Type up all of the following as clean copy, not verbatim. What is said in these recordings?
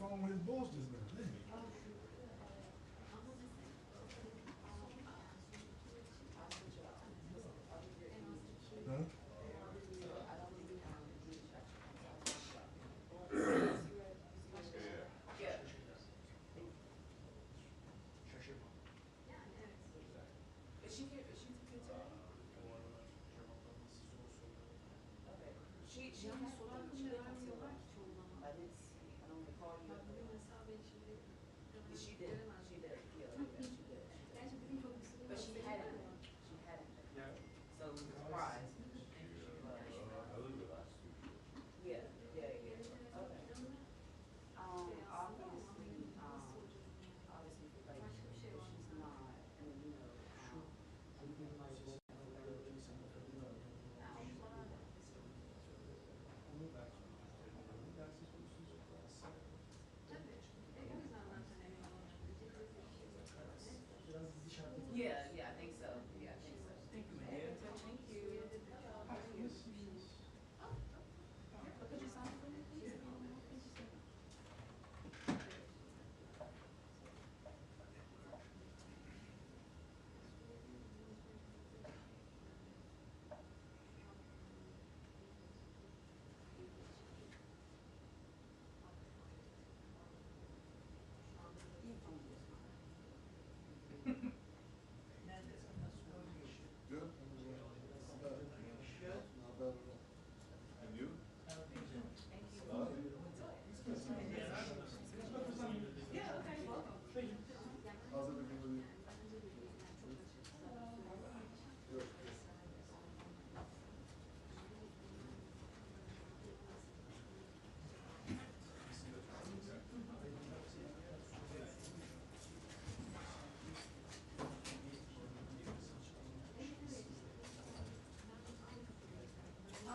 phone with his boss just now, didn't he? Huh? Good. Not bad at all. And you? How's everything with you? Good.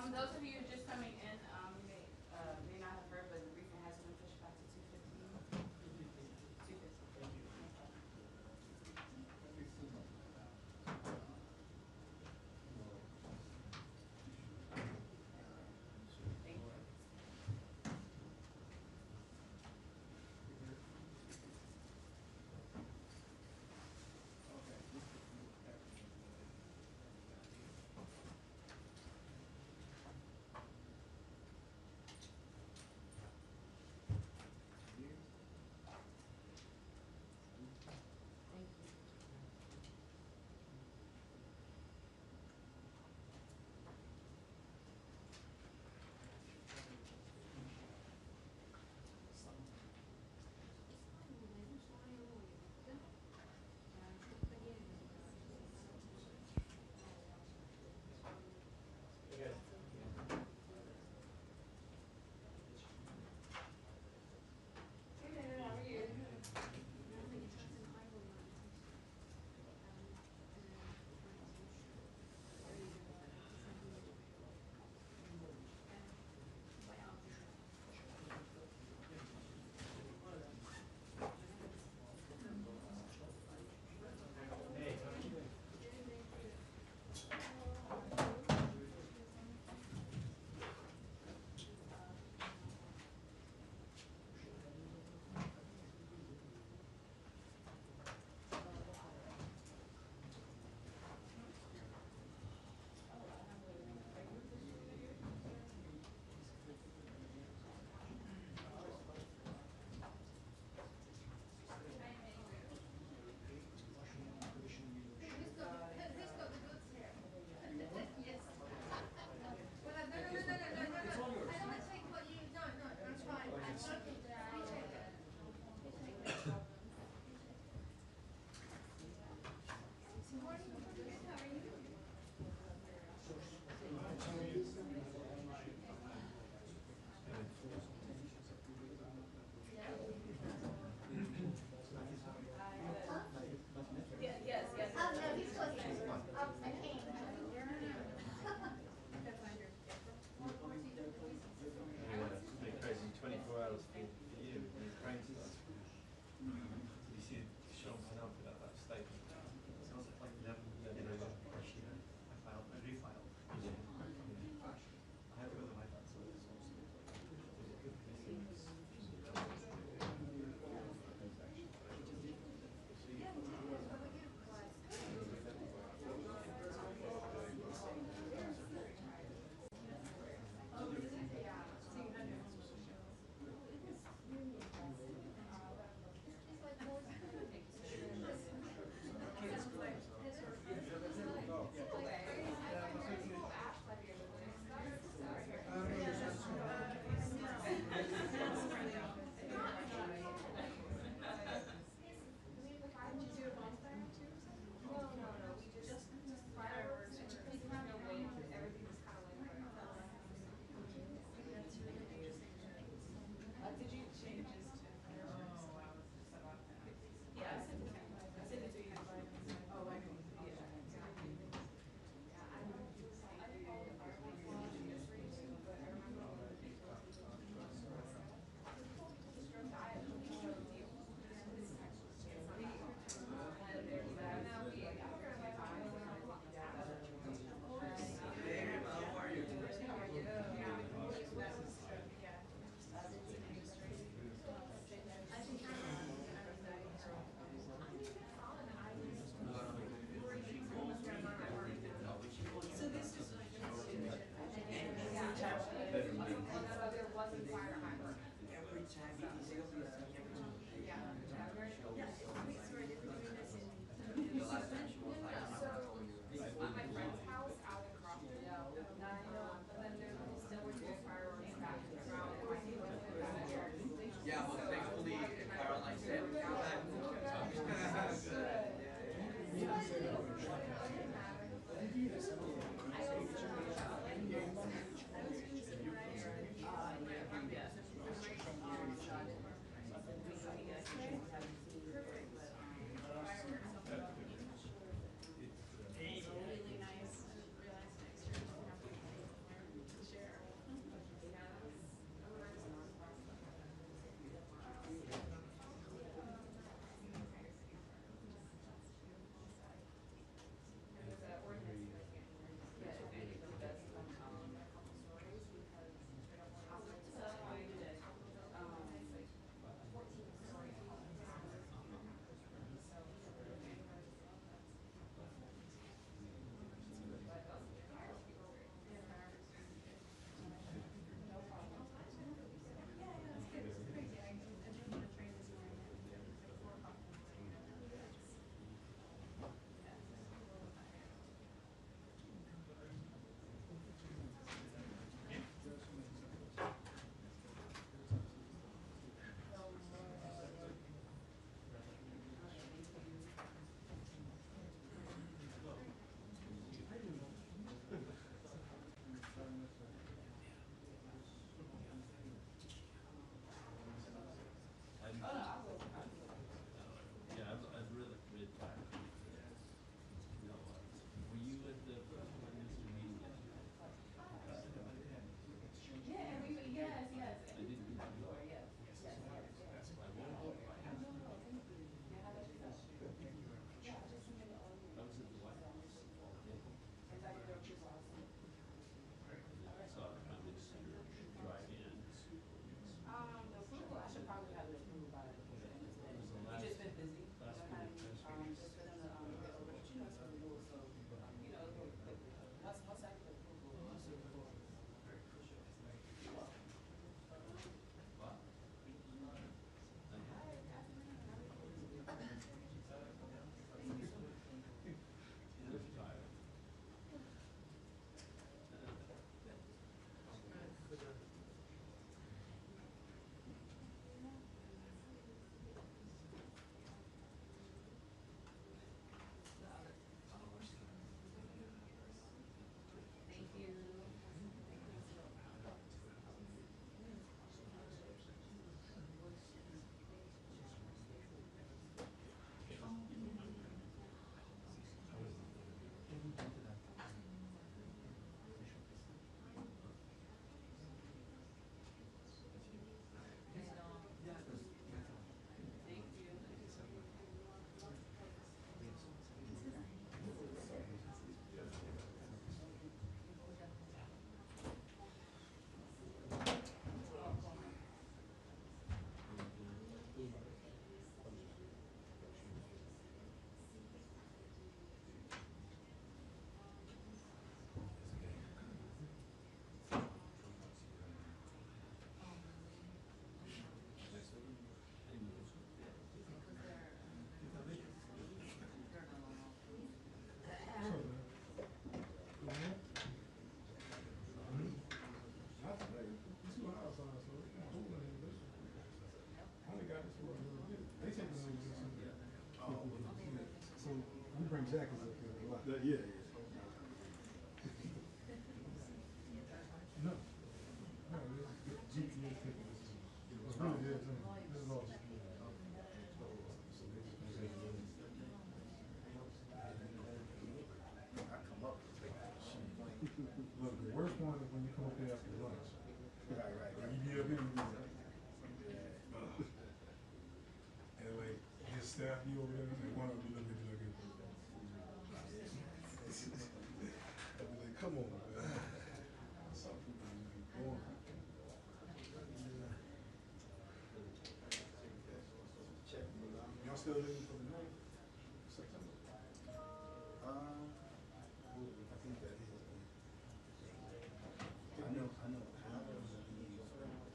Those of you just coming in, may not have heard, but the briefing has been pushed back to 2:15. 2:15. Thank you. jackets up there a lot. Yeah. No. No, this is good GPS pictures. It's really good. This is awesome. Look, the worst one is when you come up here after lunch. Right. Like you get up here and you like, and like his staff be over there and one of them be looking at you like this. I'd be like, come on, man. Some people just be going. Y'all still living for the night? September? I think that is. I know. I was leave the night,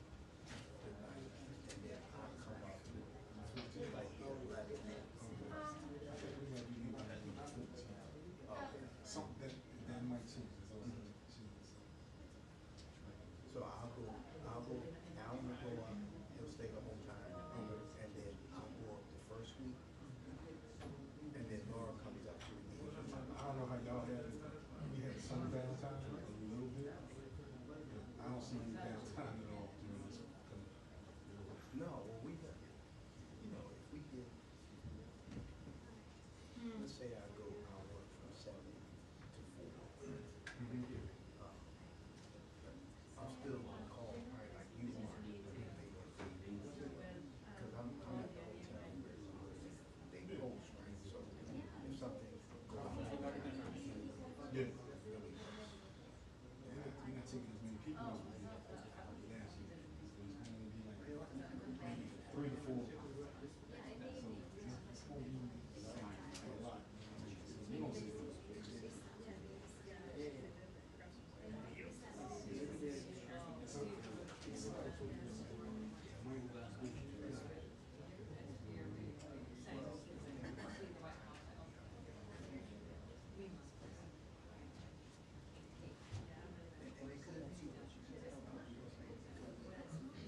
and then I come up like 11. Something that might change. So I'll go. Alan will go up. He'll stay the whole time, and then I'll go up the first week, and then Laura comes up to me. I don't know how y'all had it. We had some downtime, a little bit. I don't see any downtime at all during this. No, well, we got, if we get, let's say I work from 7 to 4. I'm still on call, right, like you are, because I'm at the hotel where they post, right, so if something goes on, Yeah. You're not taking as many people as we did last year. It's going to be like maybe 3 to 4. So it's going to be a lot. So we don't see it.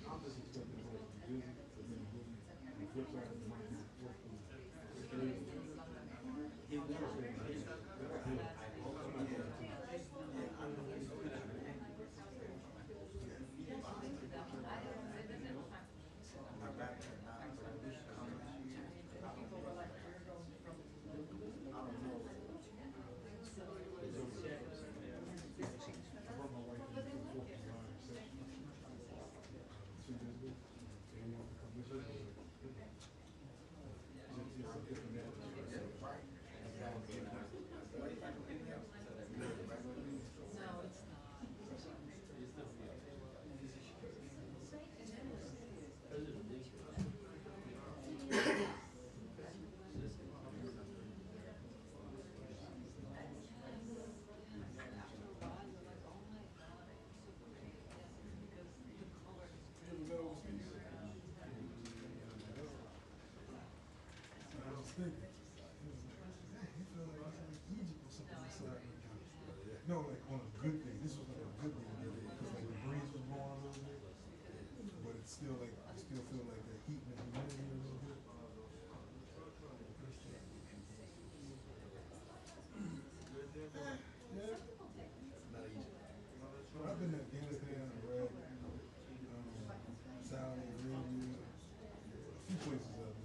I'm just expecting it to be busy, but then on the flip side, it might be work. No, like on a good day. This was like a good day because like the breeze was blowing a little bit, but it's still like you still feel like that heat and the humidity a little bit. Yeah. Well, I've been to Afghanistan, Iraq, Saudi Arabia, a few places out there.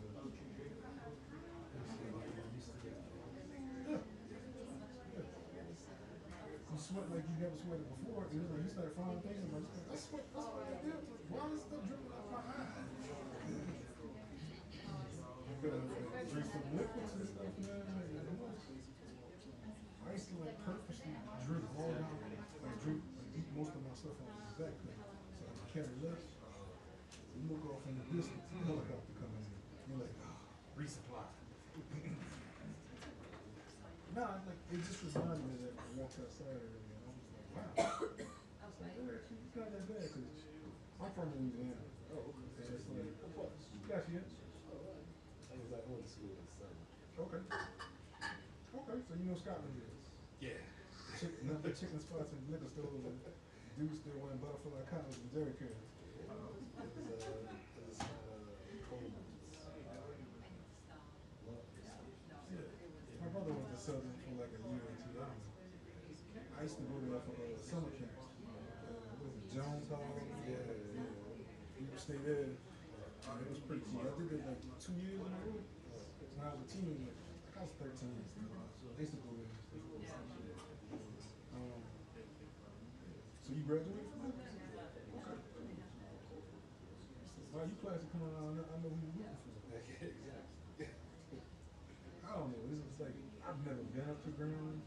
You sweat like you never sweated before, and like you start finding things like, I sweat like this. Why is stuff dripping out my eye? You gotta drink some liquids and stuff, man. I used to like purposely drink all down, like eat most of my stuff on the back thing, so I can carry less. You look off in the distance, the helicopter coming in. You're like, resupply. Nah, like it just reminded me that I walked outside earlier and I was like, wow. I was like, it's not that bad because I'm from Louisiana. Oh, okay. So it's like, you got yet? I was like, I went to school in the summer. Okay. Okay, so you know Scotland is. Yeah. Nothing chicken spots and liquor stores and dudes still wearing butterfly collars and jerry cans. It was Coleman's. Yeah. My brother went to sell stay there. It was pretty cool. I did it like 2 years in a row. When I was a teenager, like I was 13. I used to go there and stuff. So you graduated from that? Okay. Why you class coming on? I know who you're looking for. I don't know. It's like I've never been up to Greenland.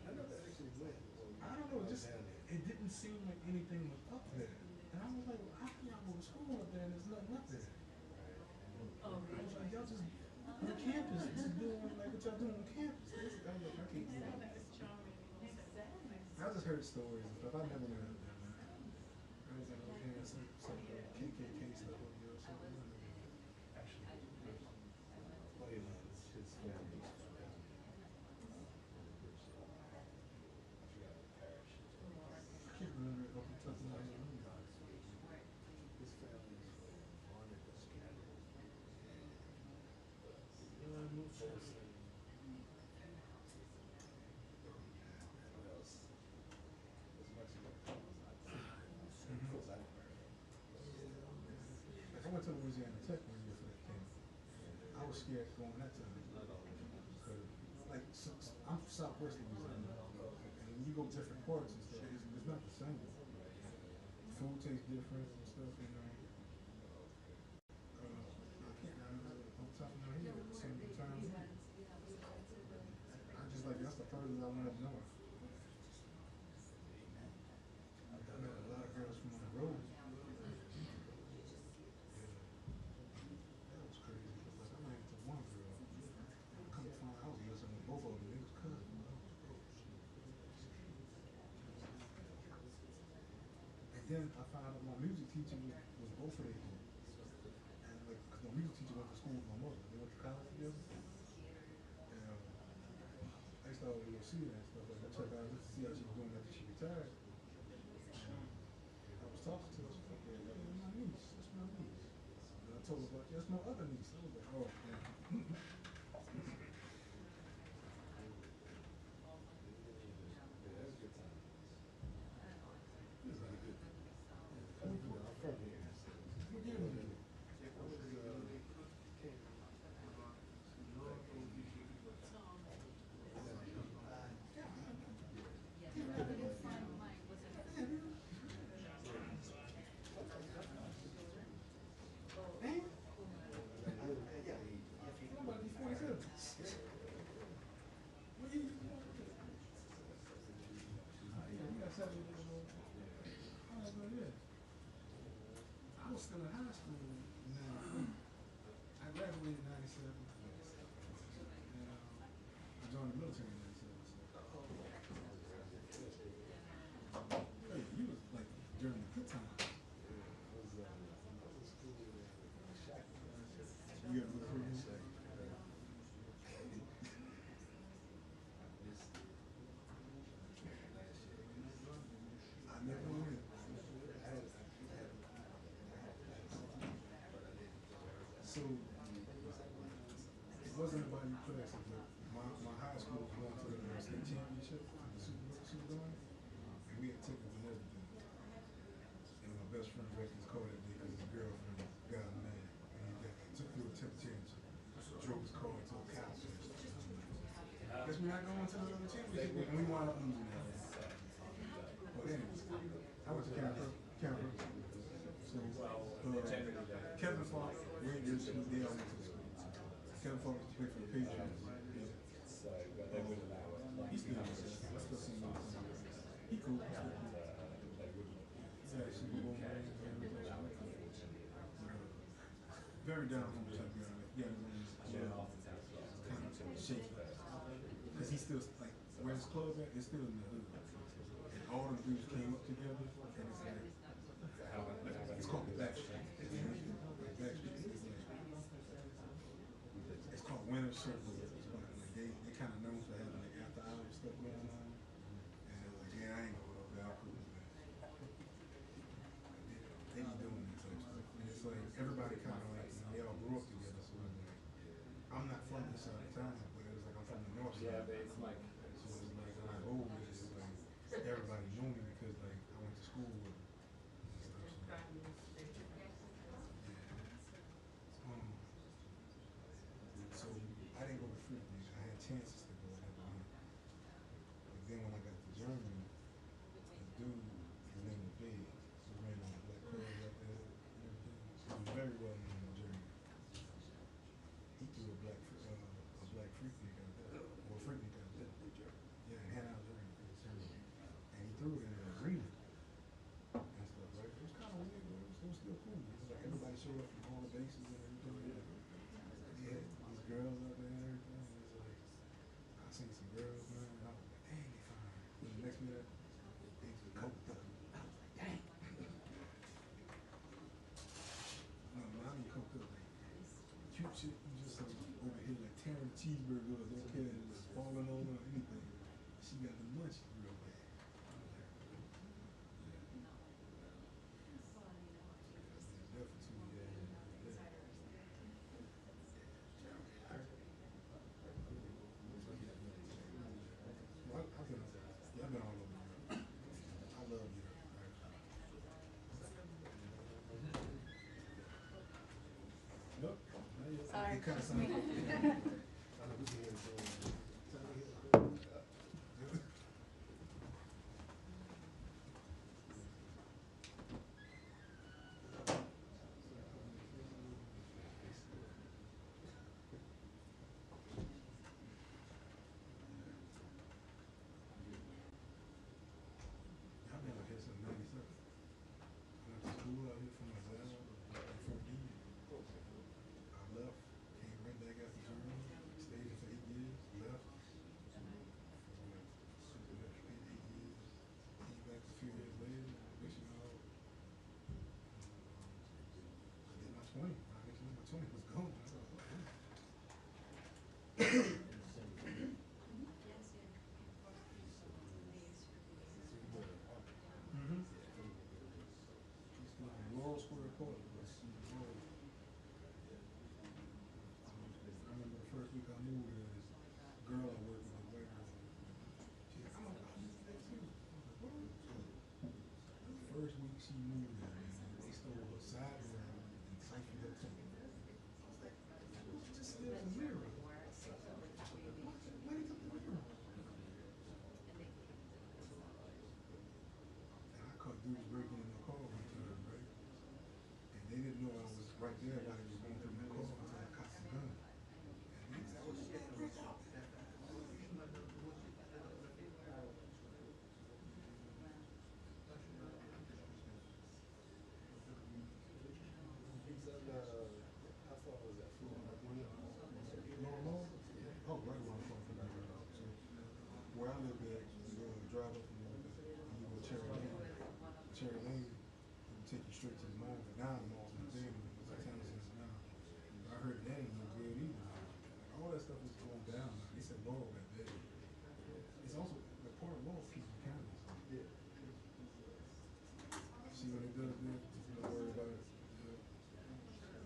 I never actually went. I don't know. Just it didn't seem like anything was up there, and I was like, well, how can y'all go to school up there and there's nothing up there? I was like, y'all just on campus, just doing like what y'all doing on campus. I was like, I can't do that. I just heard stories and stuff. I never went up there, man. I was like, okay, some KKK stuff over there or something. Actually, funny enough, his family. I forgot the parish. I can't remember it off the top of my head. His family is from Barnabas County. Folsom. And what else? As much as I close out of Like I went to Louisiana Tech one year for that camp. I was scared going that time. Cause like I'm from Southwest Louisiana, and when you go different parts and stuff, it's not the same. Food tastes different and stuff, you know. I can't remember off the top of my head some of the times. I just like that's the furthest I went up north. I met a lot of girls from on the road. That was crazy. Like I ran into one girl. Come to find out I was messing with both of them. They was cousins. And then I found out my music teacher was both of them. And like, cause my music teacher went to school with my mother. They went to college together. And I used to always go see her and stuff. Like I check out just to see how she was doing after she retired. I was talking to her. She's like, yeah, that's my niece. That's my niece. And I told her about, yeah, that's my other niece. I was like, oh, man. Yeah, that was a good time. It was really good. I'm from here. What year was it? I was came I'm about to be 47. What year you born? You got 7 years old. Oh, that's what it is. I was still in high school in 93. I graduated in 97. And I joined the military in 97. Hey, you was like during the good time. You got recruited? I never went. So it wasn't about your classes, but my high school was going to the state championship, the super going, and we had tickets and everything. And my best friend wrecked his car that day because his girlfriend got him mad. And he took me to a championship, drove his car into a cow fest. Guess we're not going to the championship, and we wound up losing that. But anyways, I went to Cameroon. So Kevin Falk, Wayne Richard, they all went to the school. Kevin Falk used to play for the Patriots. He's still there. I still see him. He cool. He's had a Super Bowl ring. Very down home type guy. Yeah, kind of shaky. Because he's still like where his club at, it's still in the hood. And all the dudes came up together, and it's like it's called the Backstreet. It's called Winter Circle. Like they kind of known for having like after hours stuff going on. And they're like, yeah, I ain't going over there. I'll cool with that. They be doing that type stuff. And it's like everybody kind of like, they all grew up together. So it's like, I'm not from this side of town, but it's like I'm from the north side. So it's like when I go over it's like everybody knew me because like I went to school with them and stuff. So. show up from all the bases and everything. Yeah, these girls out there and everything. And it's like, I seen some girls, man, and I was like, dang, they fine. Then the next minute, they just coked up. I was like, dang. No, man, I mean coked up. Like, cute shit, you just like over here like tearing the cheeseburger up, don't care, just falling on or anything. She got the munchies real bad. I was like, I've been all over Europe. I love Europe. Nope. Not yet. Sorry. It kind of sounds like I've been out here since '97. I went to school out here from Venezuela, from D. I left, came right back after Germany, stayed here for 8 years, left. Stayed 8 years, came back a few years later, mission out. I did my 20. My 20 was gone. I was like, Laurel Square Park. I remember the first week I moved there, this girl I worked with, a white girl, she said, I'm about to stay too. I was like, what? The first week she moved there, man, they stole her side mirror and siphoned her too. I was like, just steal the mirror. Why they took the mirror? And I caught dudes breaking in the car one time, right? And they didn't know I was right there while they was going through my car until I caught the gun. And they said, oh shit, break out. How far was that from? No, oh, right around the corner from that right out. So where I live at, you go drive up a little bit, and you go Cherry Lane. Cherry Lane, it will take you straight to the mall. But now the mall's not there anymore. It's a town center now. I heard that ain't no good either. Like, all that stuff is going down now. They said Laurel got bad. It's also the part of Laurel Peaceful County. Yeah. See what it does there? Don't worry about it.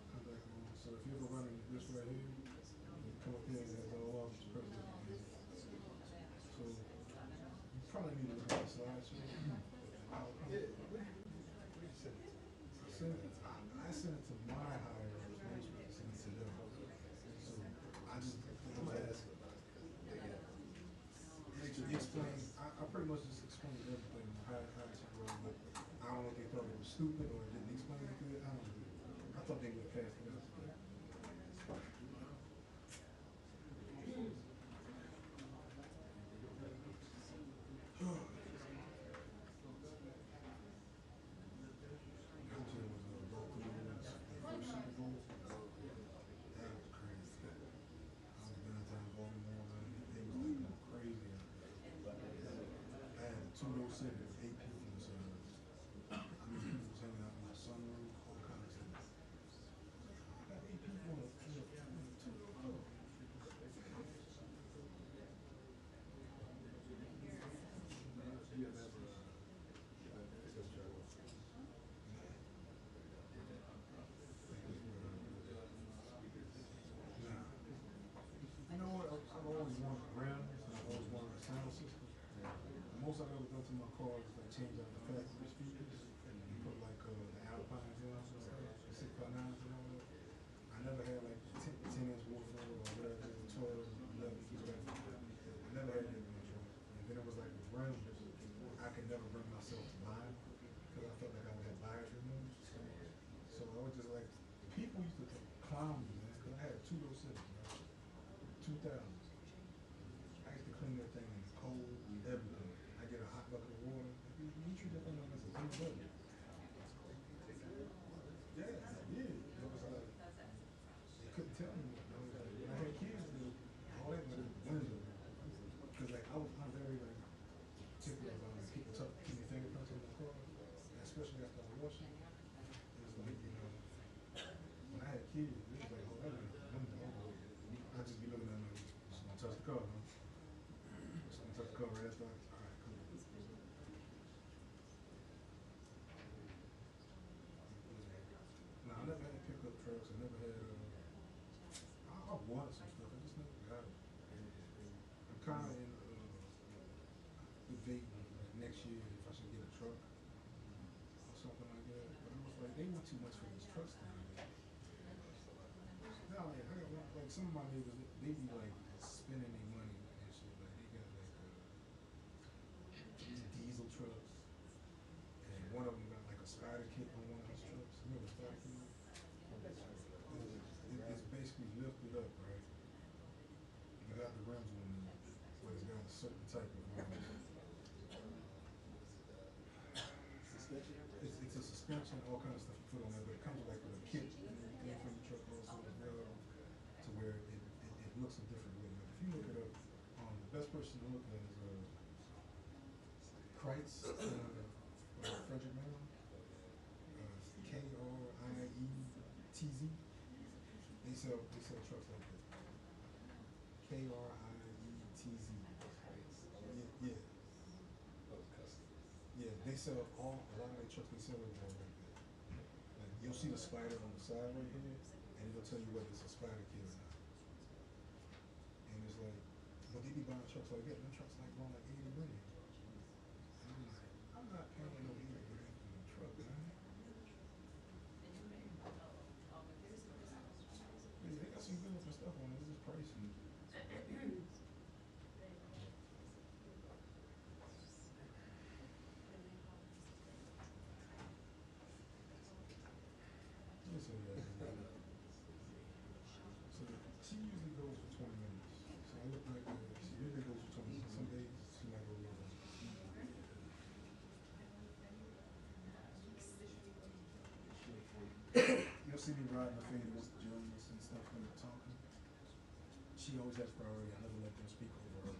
Come back home. So if you're ever running this right here, you come up here and it has all office president. So you probably need to look at the slideshow. Yeah. What did you send it to? I sent it to my higher ups, they supposed to send it to them. So I just I'm gonna ask them about it because they got explain. I pretty much just explained everything how it should roll, but I don't know if they thought it was stupid or didn't explain it good. I don't know. I thought they would have passed it out. City, 8 people in the sunroof. I mean, people was hanging out in the sunroof, all kinds of stuff. I got 8 people in a two-door car. you have ever test drive? You know what? I've always wanted rims and I've always wanted a sound system. The most I've ever done to my car is like change out the factory speakers and put like the Alpines in, the 6x9s and all that. I never had like 10-inch woofer or whatever, 12, 11, whatever. I never had that control. And then it was like with rims, I could never bring myself to buy them because I felt like I would have buyer's remorse. So I was just like, people used to clown me, man, because I had a two-door Civic, right? 2000s. I used to clean that thing in the cold, everything. I get a hot bucket of water. You treat that thing like it's a blue bucket. Yeah, I did. trucks. I never had. I wanted some stuff. I just never got it. I'm kind of in debating like next year if I should get a truck or something like that. But I was like, they want too much for these trucks down there. No, like, I got one, like some of my neighbors, they be like spending their money and shit. Like they got like these diesel trucks, and one of them got like a spider kit on one of his trucks. You know the spider kit? It's basically lifted up, right? You got the rims on it, but it's got a certain type of it's a suspension, all kind of stuff you put on there, but it comes like with a kit and everything from the truck also as well, to where it looks a different way. Like if you look it up, the best person to look at is Kreitz, Frederick Maryland, Krietz. They sell trucks like that. Krietz. Yeah. Yeah, they sell a lot of their trucks. They sell it all like that. Like you'll see the spider on the side right here, and it'll tell you whether it's a spider kit or not. And it's like, but they be buying trucks like that. Them trucks like going like 80 grand. And I'm like, I'm not paying no 80 grand for a truck, man. Yeah, they got some good looking stuff on it. It's just pricey. So she usually goes for 20 minutes. So I look like she usually goes for 20 minutes. Some days she might go a little longer. You'll see me riding the fade with the judges and stuff when they're talking. She always has priority. I never let them speak over her.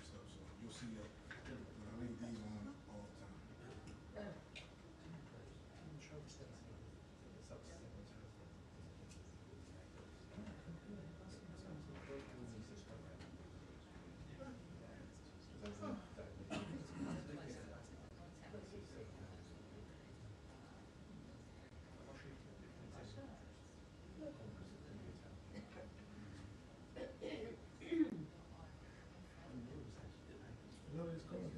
Stuff. So you'll see that. But I leave these on all the time. No, it's coming. You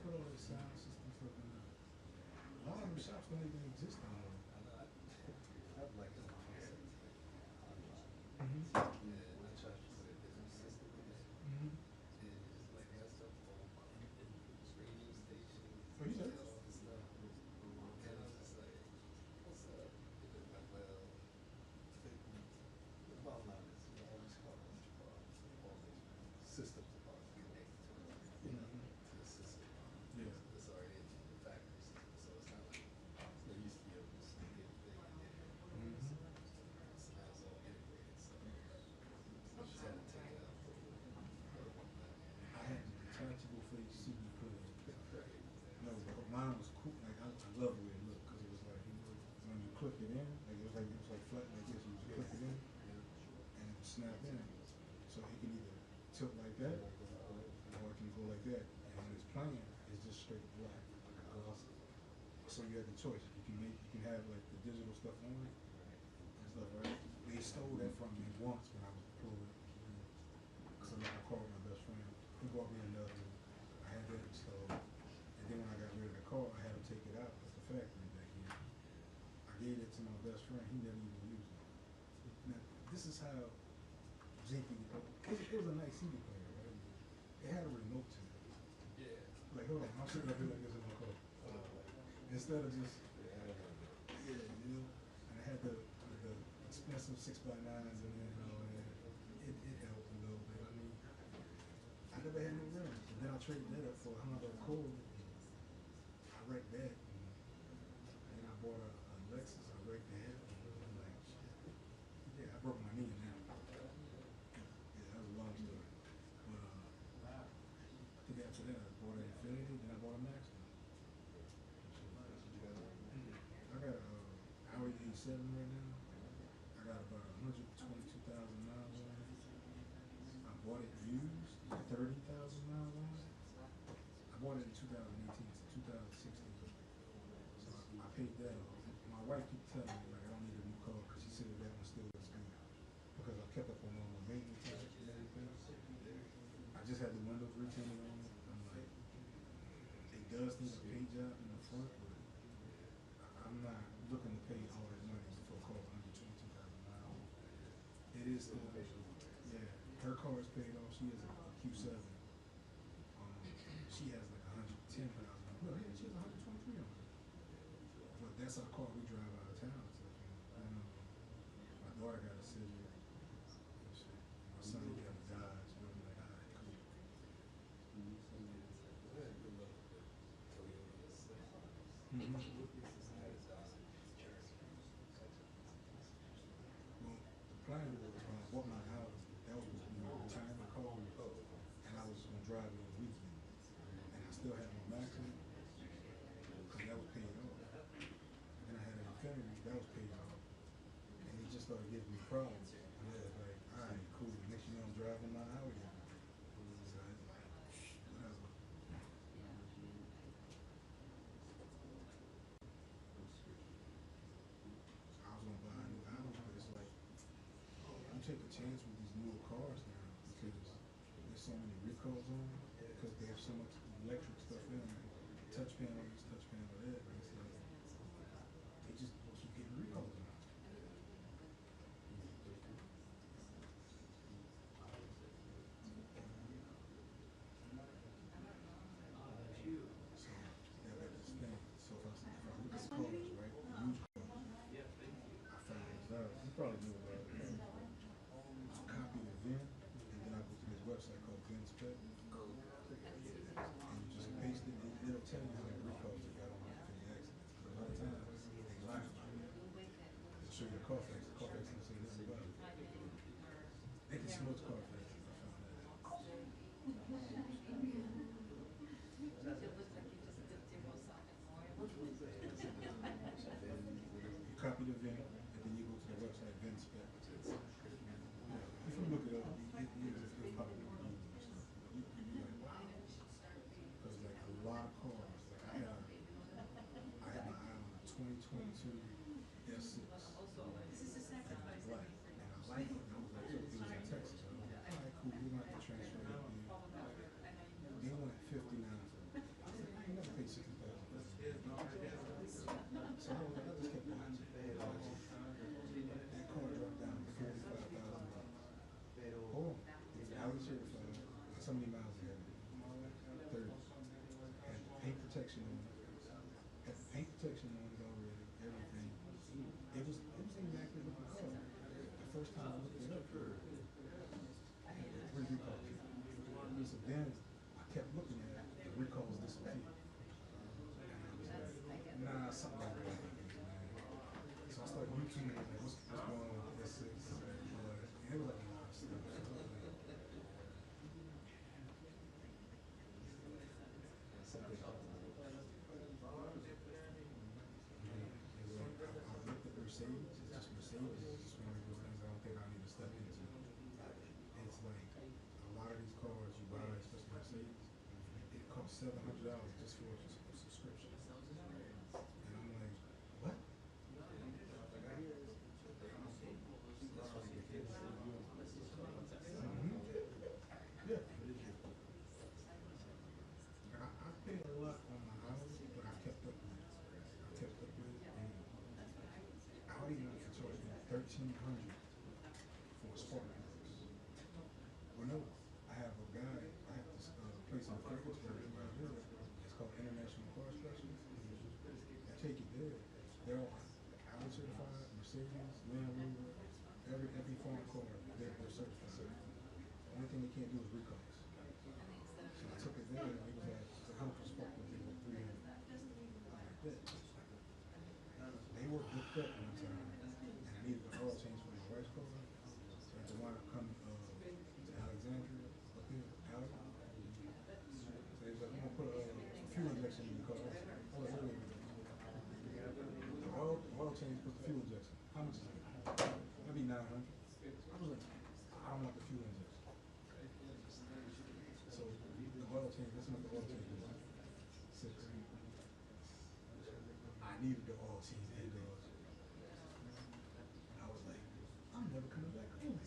put all these sound systems up in there. A lot of the shops don't even exist anymore. Oh, you serious? System. Yeah. I had the detachable face CD player. No, but mine was cool. Like I love the way it looked because it was like when you click it in, like it was like flat like this. You just click it in, and it would snap in. So it can either tilt like that, or it can go like that. And when it's playing, it's just straight black, like a glossy. So you have the choice. You can have like the digital stuff on it and stuff, right? They stole that from me once when I was deployed. So I called my best friend. He bought me another one. I had that installed. And then when I got rid of the car, I had him take it out at the factory back here. I gave it to my best friend. He never even used it. Now, this is how janky it was a nice CD player, right? It had a remote to it. Yeah. Like, hold on, I'm sitting up here like this in my car. Instead of just, yeah, you know, and I had the expensive 6x9s in there and all that. It helped a little bit. I mean, I never had no rims. And then I traded that up for a Honda Accord. I wrecked that. And then I bought a Lexus. I wrecked that. And I'm like, shit. Yeah, I broke my knee in that. Yeah, that was a long story. But I think after that, I bought an Infiniti, then I bought a Maxima. I got a Audi A7 right now. I got about 122,000 miles on it. I bought it used, 30,000 miles on it. I bought it in 2018, so 2016. So I paid that off. My wife keeps telling me like I don't need to does need a paint job in the front, but I'm not looking to pay all that money for a car under 22,000 miles. It is still, yeah, her car is paid off. She has a Q7. She has like 110,000. No, yeah, she has 123 on her. But that's our car we drive out of town. So, my daughter got a Civic. My son got a Dodge. And I'm like, all right, cool. Well, the plan was when I bought my house, that was supposed to be my retirement car, and I was just gonna drive it on the weekend. And I still had my Maxima, because that was paid off. And I had an Infinity, that was paid off. And he just started giving me problems. And I was like, all right, cool. Next thing you know, I'm driving my Audi. So it's like, whatever. I was gonna buy a new Audi, but it's like, you take a chance with these newer cars now because there's so many recalls on them because they have so much electric stuff in them. Touch panel this, touch panel that. And it's like, they just keep getting recalls on them. So, yeah, that's the thing. So if I look at cars, right, used cars, I found this out. You probably knew about it. I copy the VIN, and then I go to this website called VIN Spec, and you just paste it, and it'll tell you how many recalls you got on it for the accidents. Because a lot of times, they lie about it. They'll show you the Carfax. The Carfax don't say nothing about it. They can smudge Carfax. I found that out. You copy the VIN, and then you go to the website VIN Spec. If you look it up, it'll probably be and stuff. You'd be like, wow. Because like a lot of cars, like I had my eye on a 2022 S6. And it was black. And I liked it. And I was like, it was in Texas. I was like, all right, cool, we're gonna have to transfer it up here. They went at 59 for it. I was like, I ain't never paid 60,000 for it. So I was like, I just kept watching. That car dropped down to $45,000. Hold on. It's Audi certified. So many miles it had? 30. Had paint protection on it. Had paint protection on it already. Everything. It was immaculate looking car. The first time I looked it up, I had 3 recalls. So then I kept looking at it. The recalls disappeared. And I was like, nah, something like that. So I started YouTubing like, what's going on with the S6? And it was like a lot of stuff. So I was like, I looked at Mercedes. It's just Mercedes. It's just one of those things I don't think I need to step into. It's like a lot of these cars you buy, especially Mercedes, it costs $700 just for a subscription. And I'm like, what? Yeah. I paid a lot on my house, but I kept up with it. And Audi wanted to charge me $1,300 for a Spark. Well, no, I have a guy. I have this place in Fredericksburg right here. It's called International Car Specialist. I take it there. They're all Audi certified, Mercedes, Land Rover, every foreign car. They're certified. The only thing they can't do is recalls. So I took it there, and it was like the Humper Spark was like $300. I'm like, bet. They were booked up one time, and I needed an oil change for my wife's car. So I had to wind up coming to Alexandria up here, Alex. So they was like, I'm gonna put a fuel injection in the car. I was like, wait. The oil change put the fuel injection. How much is it? That'd be $900. I was like, I don't want the fuel injection. So the oil change, that's not the oil change. $6. I needed the oil change $8. And I was like, I'm never coming back home.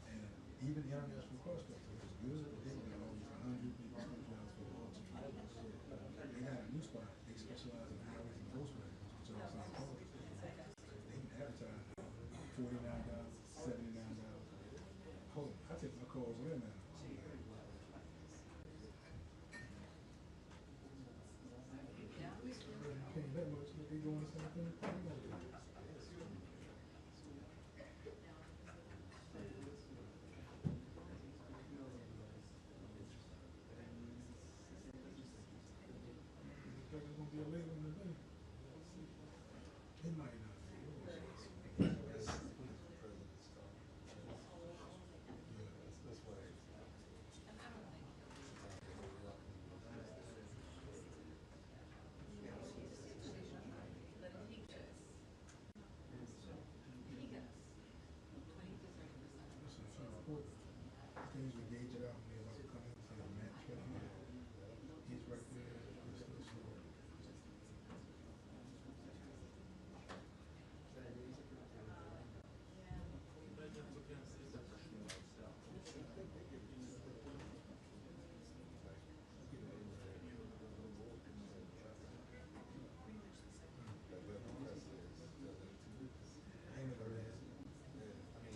And even the international car stuff, it was good, but they were like always $100, maybe $200 for the oil change. Be a late one today. It might not be. That's president's stuff. Yeah, that's why. Listen, if you report things, we gauge it out and they're about to come in and say the match right here. He's right there. It's still slow. I ain't never read it. I ain't never read it before.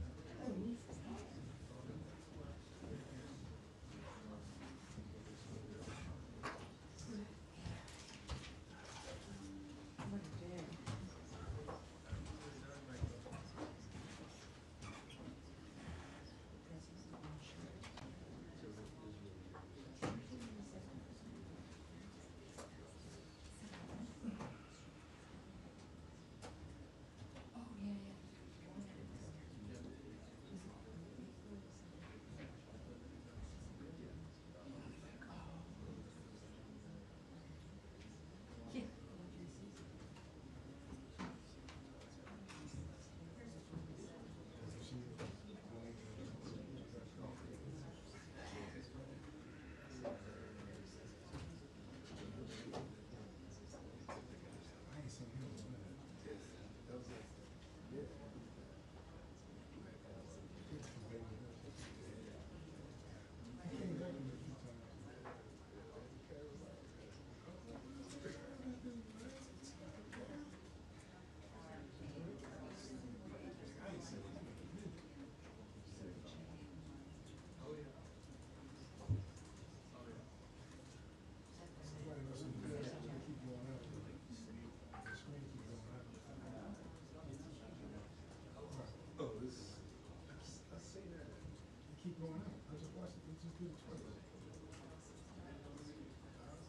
That's how you. I ain't seen him in a minute. He's from Bangladesh. He came back a few times. I ain't seen him in a minute. Somebody must have been there. They keep going out. The screen keep going out. Right. Oh, this. I see that. They keep going out. I just watched it. They just did it twice.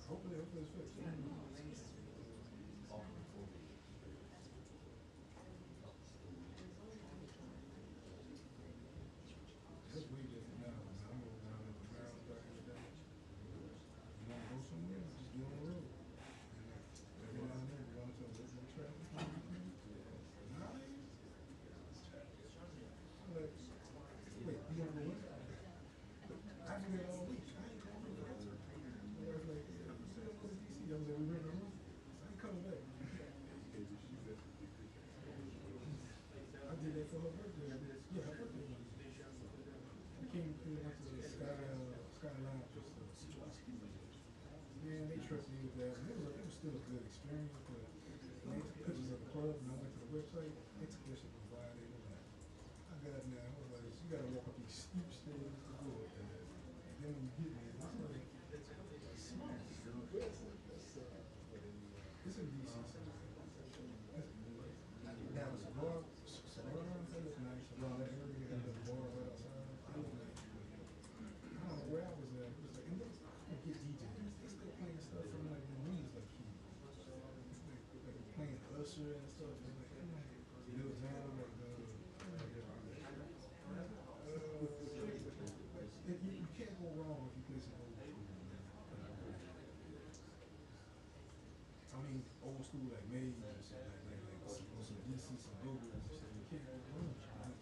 Hopefully it's fixed. That's way different now. I'm over down at the Maryland back in the day. You want to go somewhere? Just get on the road. And every now and then, you run into a little bit of traffic. Nah, I'm like, wait, you gonna go with? I've been there all week. I ain't going to go. I was like, yeah, you said I'm going to DC. I was like, we rent a room. I ain't coming back. I did that for her birthday. Yeah, her birthday. We came through and went to the Sky Lounge or something. Man, they tripped me with that. And it was still a good experience, but when they took pictures of the club and I went to the website, they took that shit from Friday. I got it now. I was like, you gotta walk up these steep stairs to go up there. And then when you get there, it's like, smart. It's in DC somewhere. Now, Sonora, that looked nice. Around that area, had a bar right outside. I don't know where I was at. It was like, and they get DJs. They still playing stuff from like when we was like kids. Like playing Usher and stuff. And like, Lil Jon, like you can't go wrong if you play some old school. I mean, old school like Maze and shit like some decent, some go-go and shit. You can't go wrong.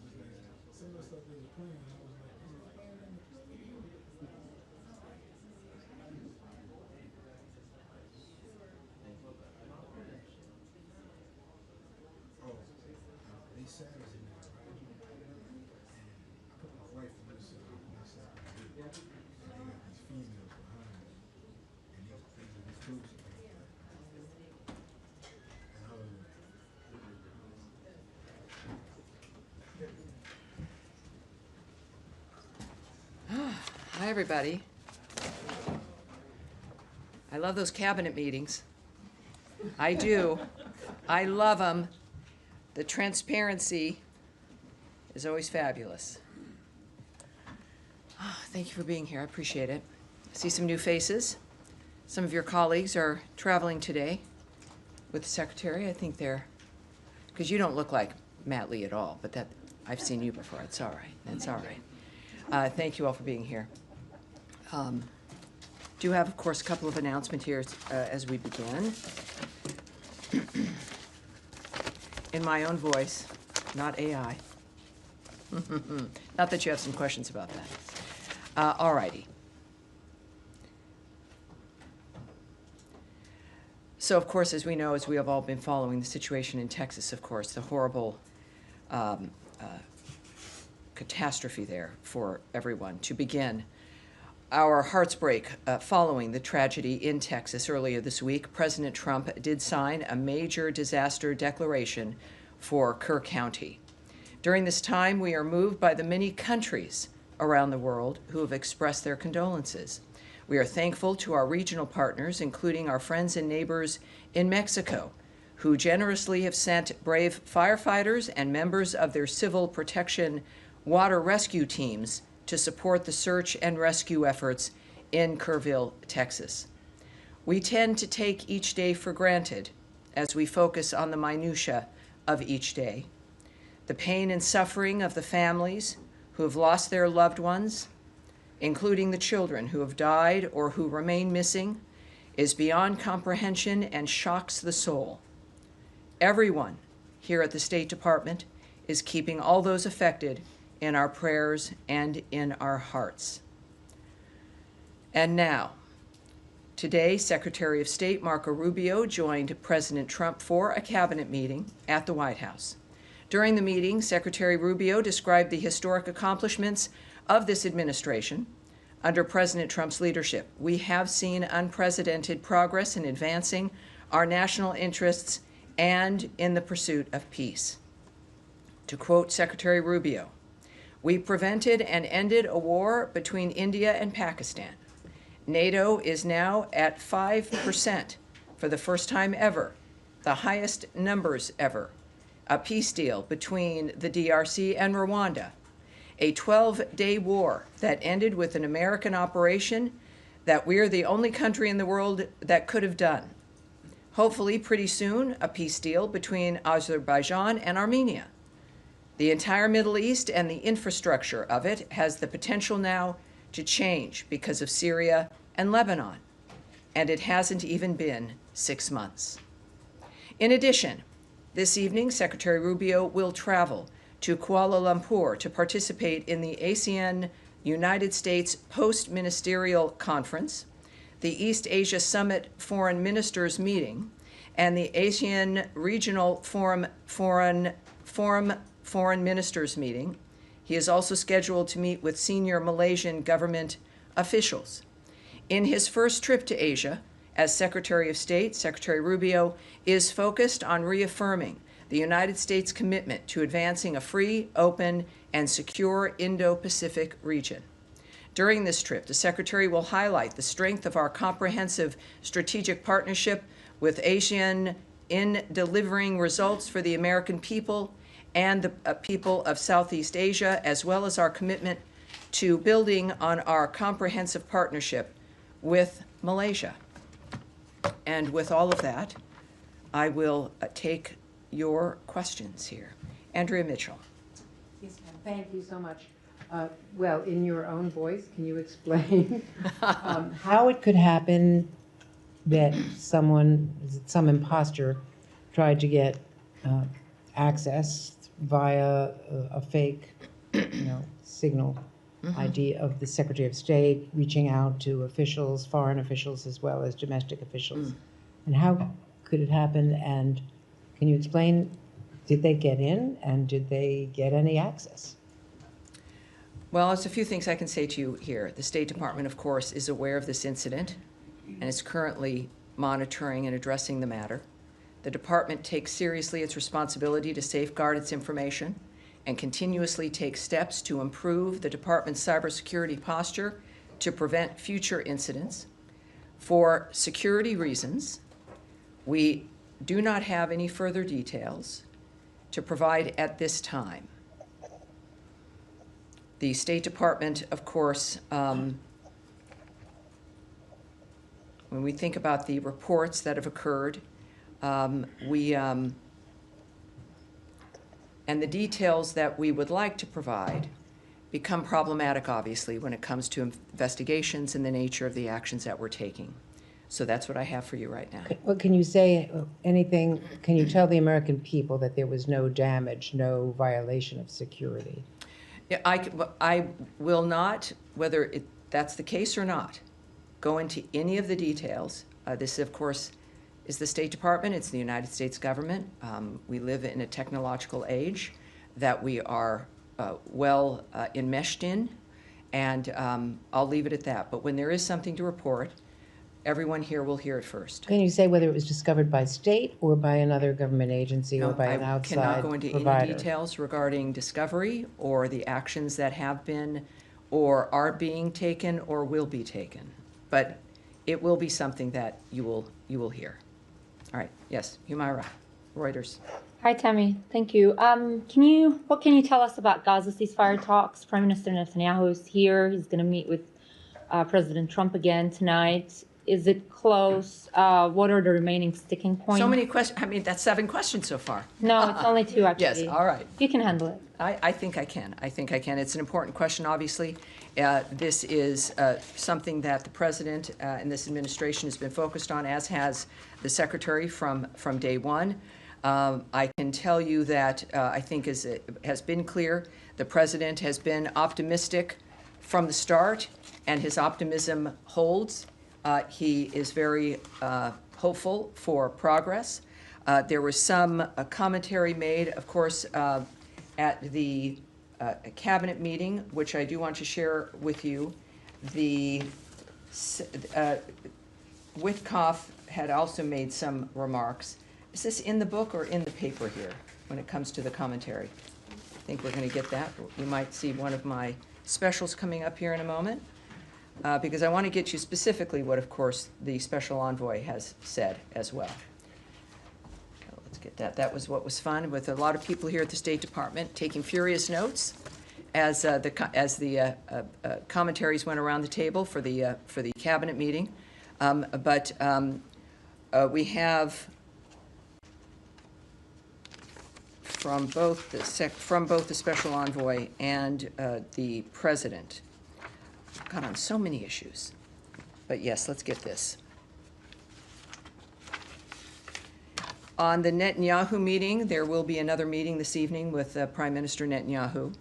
Just like some of the stuff they was playing, I was like, is it playing in the club? Hi, everybody. I love those cabinet meetings. I do. I love them. The transparency is always fabulous. Thank you for being here. I appreciate it. I see some new faces. Some of your colleagues are traveling today with the secretary. I think they're, because you don't look like Matt Lee at all, but that I've seen you before. It's all right. That's all right. Thank you all for being here. Do have, of course, a couple of announcements here as we begin. In my own voice, not AI. Not that you have some questions about that. All righty. So, of course, as we know, as we have all been following the situation in Texas, of course, the horrible catastrophe there for everyone. To begin, our hearts break following the tragedy in Texas earlier this week. President Trump did sign a major disaster declaration for Kerr County. During this time, we are moved by the many countries around the world who have expressed their condolences. We are thankful to our regional partners, including our friends and neighbors in Mexico, who generously have sent brave firefighters and members of their civil protection water rescue teams to support the search and rescue efforts in Kerrville, Texas. We tend to take each day for granted as we focus on the minutia of each day. The pain and suffering of the families who have lost their loved ones, including the children who have died or who remain missing, is beyond comprehension and shocks the soul. Everyone here at the State Department is keeping all those affected in our prayers and in our hearts. And now, today, Secretary of State Marco Rubio joined President Trump for a cabinet meeting at the White House. During the meeting, Secretary Rubio described the historic accomplishments of this administration under President Trump's leadership. We have seen unprecedented progress in advancing our national interests and in the pursuit of peace. To quote Secretary Rubio, "We prevented and ended a war between India and Pakistan. NATO is now at 5% for the first time ever, the highest numbers ever. A peace deal between the DRC and Rwanda. A 12-day war that ended with an American operation that we're the only country in the world that could have done. Hopefully, pretty soon, a peace deal between Azerbaijan and Armenia. The entire Middle East and the infrastructure of it has the potential now to change because of Syria and Lebanon, and it hasn't even been 6 months." In addition, this evening, Secretary Rubio will travel to Kuala Lumpur to participate in the ASEAN United States Post-Ministerial Conference, the East Asia Summit Foreign Ministers Meeting, and the ASEAN Regional Foreign Ministers Meeting. He is also scheduled to meet with senior Malaysian government officials. In his first trip to Asia as Secretary of State, Secretary Rubio is focused on reaffirming the United States' commitment to advancing a free, open, and secure Indo-Pacific region. During this trip, the Secretary will highlight the strength of our comprehensive strategic partnership with ASEAN in delivering results for the American people and the people of Southeast Asia, as well as our commitment to building on our comprehensive partnership with Malaysia. And with all of that, I will take your questions here. Andrea Mitchell. Yes, ma'am. Thank you so much. Well, in your own voice, can you explain how it could happen that some imposter tried to get access via a fake, signal ID of the Secretary of State reaching out to officials, foreign officials, as well as domestic officials? And how could it happen? And can you explain, did they get in and did they get any access? Well, there's a few things I can say to you here. The State Department, of course, is aware of this incident and is currently monitoring and addressing the matter. The department takes seriously its responsibility to safeguard its information and continuously takes steps to improve the department's cybersecurity posture to prevent future incidents. For security reasons, we do not have any further details to provide at this time. The State Department, of course, when we think about the reports that have occurred, and the details that we would like to provide become problematic, obviously, when it comes to investigations and the nature of the actions that we're taking. So that's what I have for you right now. Well, can you say anything, can you tell the American people that there was no damage, no violation of security? Yeah, I will not, whether that's the case or not, go into any of the details. This, of course, is the State Department. It's the United States government. We live in a technological age that we are well enmeshed in, and I'll leave it at that. But when there is something to report, everyone here will hear it first. Can you say whether it was discovered by state or by another government agency or by an outside provider? I cannot go into any details regarding discovery or the actions that have been or are being taken or will be taken. But it will be something that you will hear. All right. Yes, Humaira, Reuters. Hi, Tammy. Thank you. What can you tell us about Gaza ceasefire talks? Prime Minister Netanyahu is here. He's going to meet with President Trump again tonight. Is it close? What are the remaining sticking points? So many questions. I mean, that's 7 questions so far. No, it's only 2, actually. Yes, all right. You can handle it. I think I can. I think I can. It's an important question, obviously. This is something that the president and this administration has been focused on, as has the secretary from day one. I can tell you that I think as it has been clear, the president has been optimistic from the start, and his optimism holds. He is very hopeful for progress. There was some commentary made, of course, at the cabinet meeting, which I do want to share with you. The Witkoff had also made some remarks. Is this in the book or in the paper here when it comes to the commentary? I think we're going to get that. You might see one of my specials coming up here in a moment, because I want to get you specifically what, of course, the special envoy has said as well. Let's get that. That was what was fun, with a lot of people here at the State Department taking furious notes as the commentaries went around the table for the cabinet meeting. We have from both the special envoy and the president. Got on so many issues. But yes, let's get this. On the Netanyahu meeting, there will be another meeting this evening with Prime Minister Netanyahu.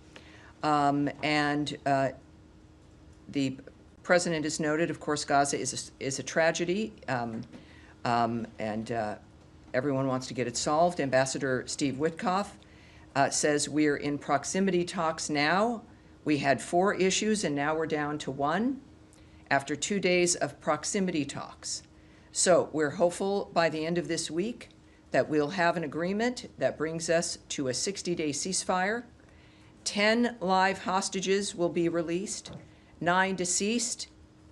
The president has noted, of course, Gaza is a tragedy, and everyone wants to get it solved. Ambassador Steve Witkoff says we're in proximity talks now. We had 4 issues, and now we're down to 1 after 2 days of proximity talks. So we're hopeful by the end of this week that we'll have an agreement that brings us to a 60-day ceasefire. 10 live hostages will be released. 9 deceased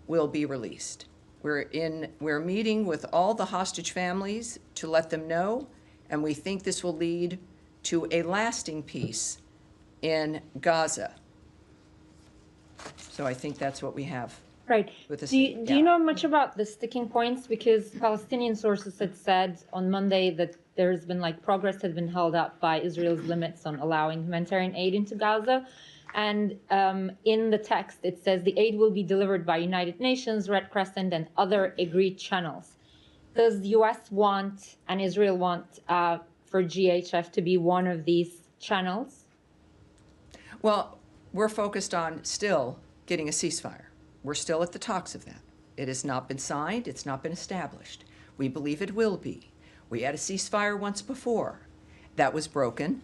will be released. We're meeting with all the hostage families to let them know, and we think this will lead to a lasting peace in Gaza. So I think that's what we have. Right. Do you know much about the sticking points? Because Palestinian sources had said on Monday that there's been progress has been held up by Israel's limits on allowing humanitarian aid into Gaza. And in the text, it says the aid will be delivered by United Nations, Red Crescent, and other agreed channels. Does the U.S. want and Israel want for GHF to be one of these channels? Well, we're focused on still getting a ceasefire. We're still at the talks of that. It has not been signed. It's not been established. We believe it will be. We had a ceasefire once before. That was broken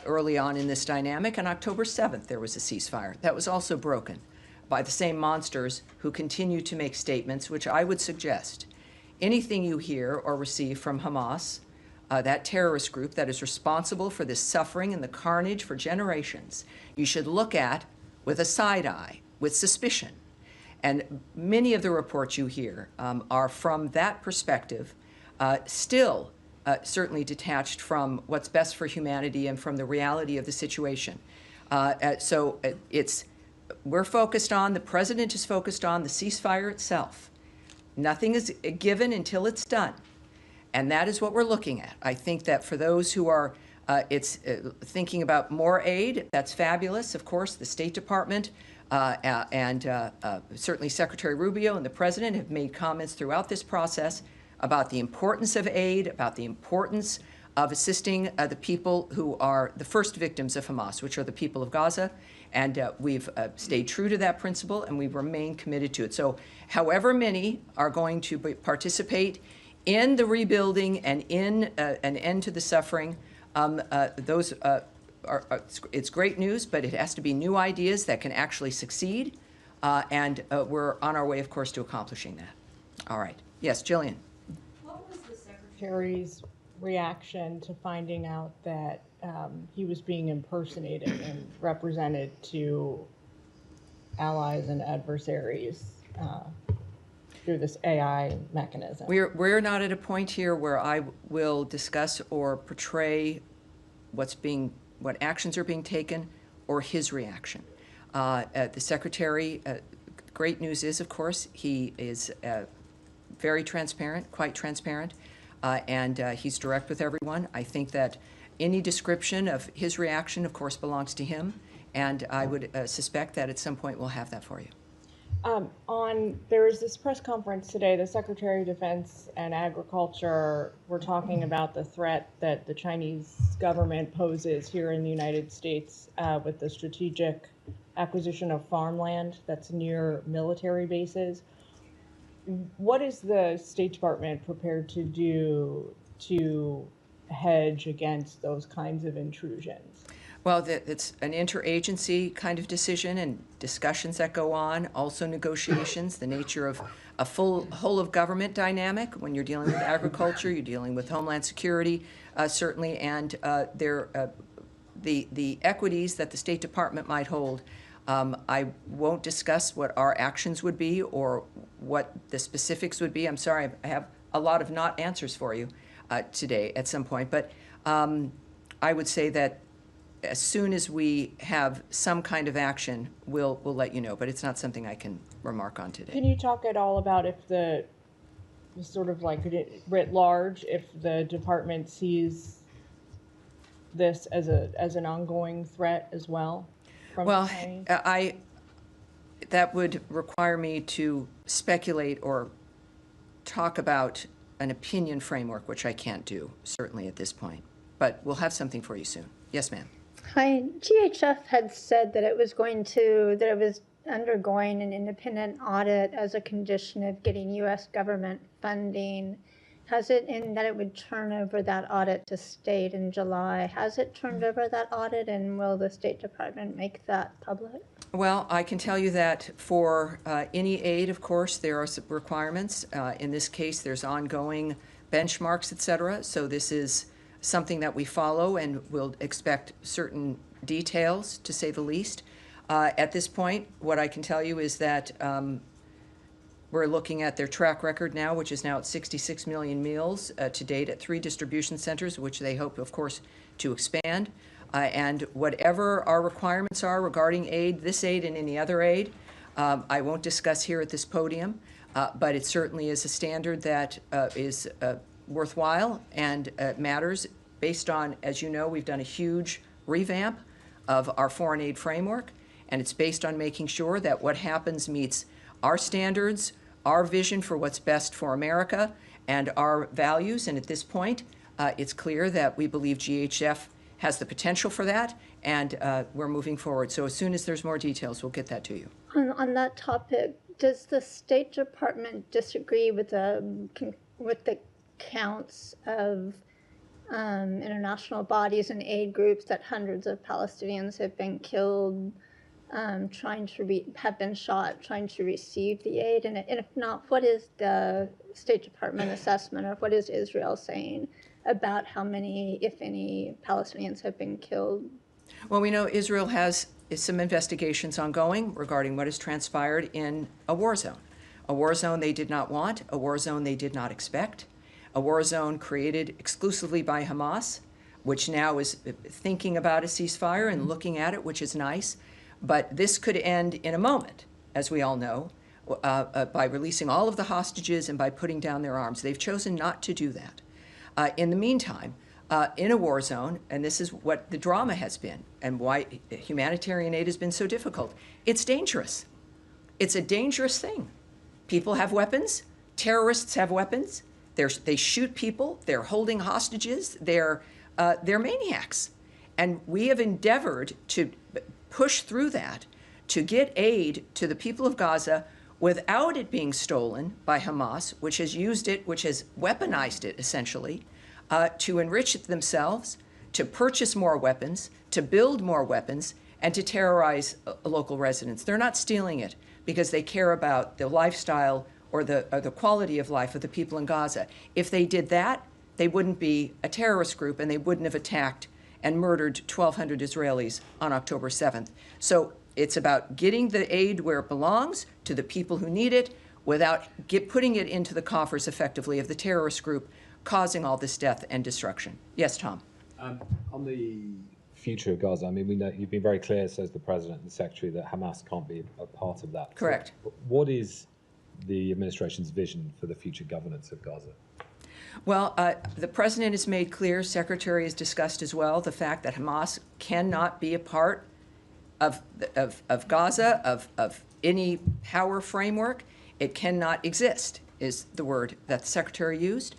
early on in this dynamic. On October 7th, there was a ceasefire. That was also broken by the same monsters who continue to make statements, which I would suggest anything you hear or receive from Hamas, that terrorist group that is responsible for this suffering and the carnage for generations, you should look at with a side eye, with suspicion. And many of the reports you hear are from that perspective, still certainly detached from what's best for humanity and from the reality of the situation. We're focused on, the president is focused on the ceasefire itself. Nothing is given until it's done. And that is what we're looking at. I think that for those who are thinking about more aid, that's fabulous. Of course, the State Department and certainly Secretary Rubio and the president have made comments throughout this process about the importance of aid, about the importance of assisting the people who are the first victims of Hamas, which are the people of Gaza. And we've stayed true to that principle, and we remain committed to it. So however many are going to participate in the rebuilding and in an end to the suffering, it's great news, but it has to be new ideas that can actually succeed. And we're on our way, of course, to accomplishing that. All right. Yes, Jillian. What was the secretary? Secretary's reaction to finding out that he was being impersonated and represented to allies and adversaries through this AI mechanism? We're not at a point here where I will discuss or portray what actions are being taken or his reaction. The Secretary, great news is, of course, he is very transparent, quite transparent, and he's direct with everyone. I think that any description of his reaction, of course, belongs to him, and I would suspect that at some point we'll have that for you. There was this press conference today, the Secretary of Defense and Agriculture were talking about the threat that the Chinese government poses here in the United States with the strategic acquisition of farmland that's near military bases. What is the State Department prepared to do to hedge against those kinds of intrusions? Well, it's an interagency kind of decision and discussions that go on, also negotiations, the nature of a full whole of government dynamic. When you're dealing with agriculture, you're dealing with Homeland Security, certainly, and the equities that the State Department might hold. I won't discuss what our actions would be or what the specifics would be. I'm sorry, I have a lot of not answers for you today at some point, but I would say that as soon as we have some kind of action, we'll let you know, but it's not something I can remark on today. Can you talk at all about if the sort of like writ large, if the department sees this as an ongoing threat as well? Well, that would require me to speculate or talk about an opinion framework, which I can't do, certainly at this point. But we'll have something for you soon. Yes, ma'am. Hi. GHF had said that it was undergoing an independent audit as a condition of getting U.S. government funding. And that it would turn over that audit to state in July. Has it turned over that audit, and will the State Department make that public? Well, I can tell you that for any aid, of course, there are some requirements. In this case, there's ongoing benchmarks, et cetera. So this is something that we follow and will expect certain details, to say the least. At this point, what I can tell you is that we're looking at their track record now, which is now at 66 million meals to date at 3 distribution centers, which they hope, of course, to expand. And whatever our requirements are regarding aid, this aid and any other aid, I won't discuss here at this podium, but it certainly is a standard that is worthwhile and matters based on, as you know, we've done a huge revamp of our foreign aid framework, and it's based on making sure that what happens meets our standards, our vision for what's best for America, and our values. And at this point, it's clear that we believe GHF has the potential for that, and we're moving forward. So as soon as there's more details, we'll get that to you. On that topic, does the State Department disagree with the counts of international bodies and aid groups that hundreds of Palestinians have been killed, have been shot trying to receive the aid? And if not, what is the State Department assessment, or what is Israel saying about how many, if any, Palestinians have been killed? Well, we know Israel has some investigations ongoing regarding what has transpired in a war zone they did not want, a war zone they did not expect, a war zone created exclusively by Hamas, which now is thinking about a ceasefire and looking at it, which is nice. But this could end in a moment, as we all know, by releasing all of the hostages and by putting down their arms. They've chosen not to do that. In the meantime, in a war zone, and this is what the drama has been and why humanitarian aid has been so difficult, it's dangerous. It's a dangerous thing. People have weapons. Terrorists have weapons. They shoot people. They're holding hostages. They're maniacs. And we have endeavored to push through that to get aid to the people of Gaza without it being stolen by Hamas, which has used it, which has weaponized it essentially, to enrich themselves, to purchase more weapons, to build more weapons, and to terrorize local residents. They're not stealing it because they care about the lifestyle or the quality of life of the people in Gaza. If they did that, they wouldn't be a terrorist group and they wouldn't have attacked and murdered 1,200 Israelis on October 7th. So it's about getting the aid where it belongs to the people who need it without putting it into the coffers effectively of the terrorist group causing all this death and destruction. Yes, Tom. On the future of Gaza, I mean, we know you've been very clear, says the President and the Secretary, that Hamas can't be a part of that. Correct. So, what is the administration's vision for the future governance of Gaza? Well, the President has made clear, Secretary has discussed as well, the fact that Hamas cannot be a part of Gaza, of any power framework. It cannot exist, is the word that the Secretary used.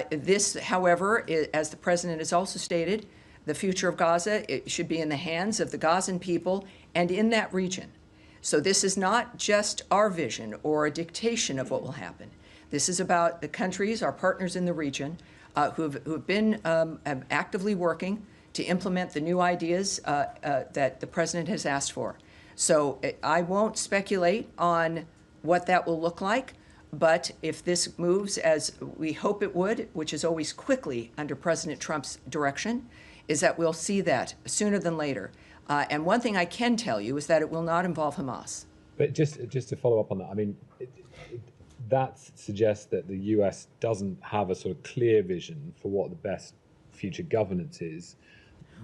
This, however, as the President has also stated, the future of Gaza, it should be in the hands of the Gazan people and in that region. So this is not just our vision or a dictation of what will happen. This is about the countries, our partners in the region, who have been actively working to implement the new ideas that the President has asked for. So I won't speculate on what that will look like, but if this moves as we hope it would, which is always quickly under President Trump's direction, is that we'll see that sooner than later. And one thing I can tell you is that it will not involve Hamas. But just to follow up on that, I mean, that suggests that the US doesn't have a sort of clear vision for what the best future governance is.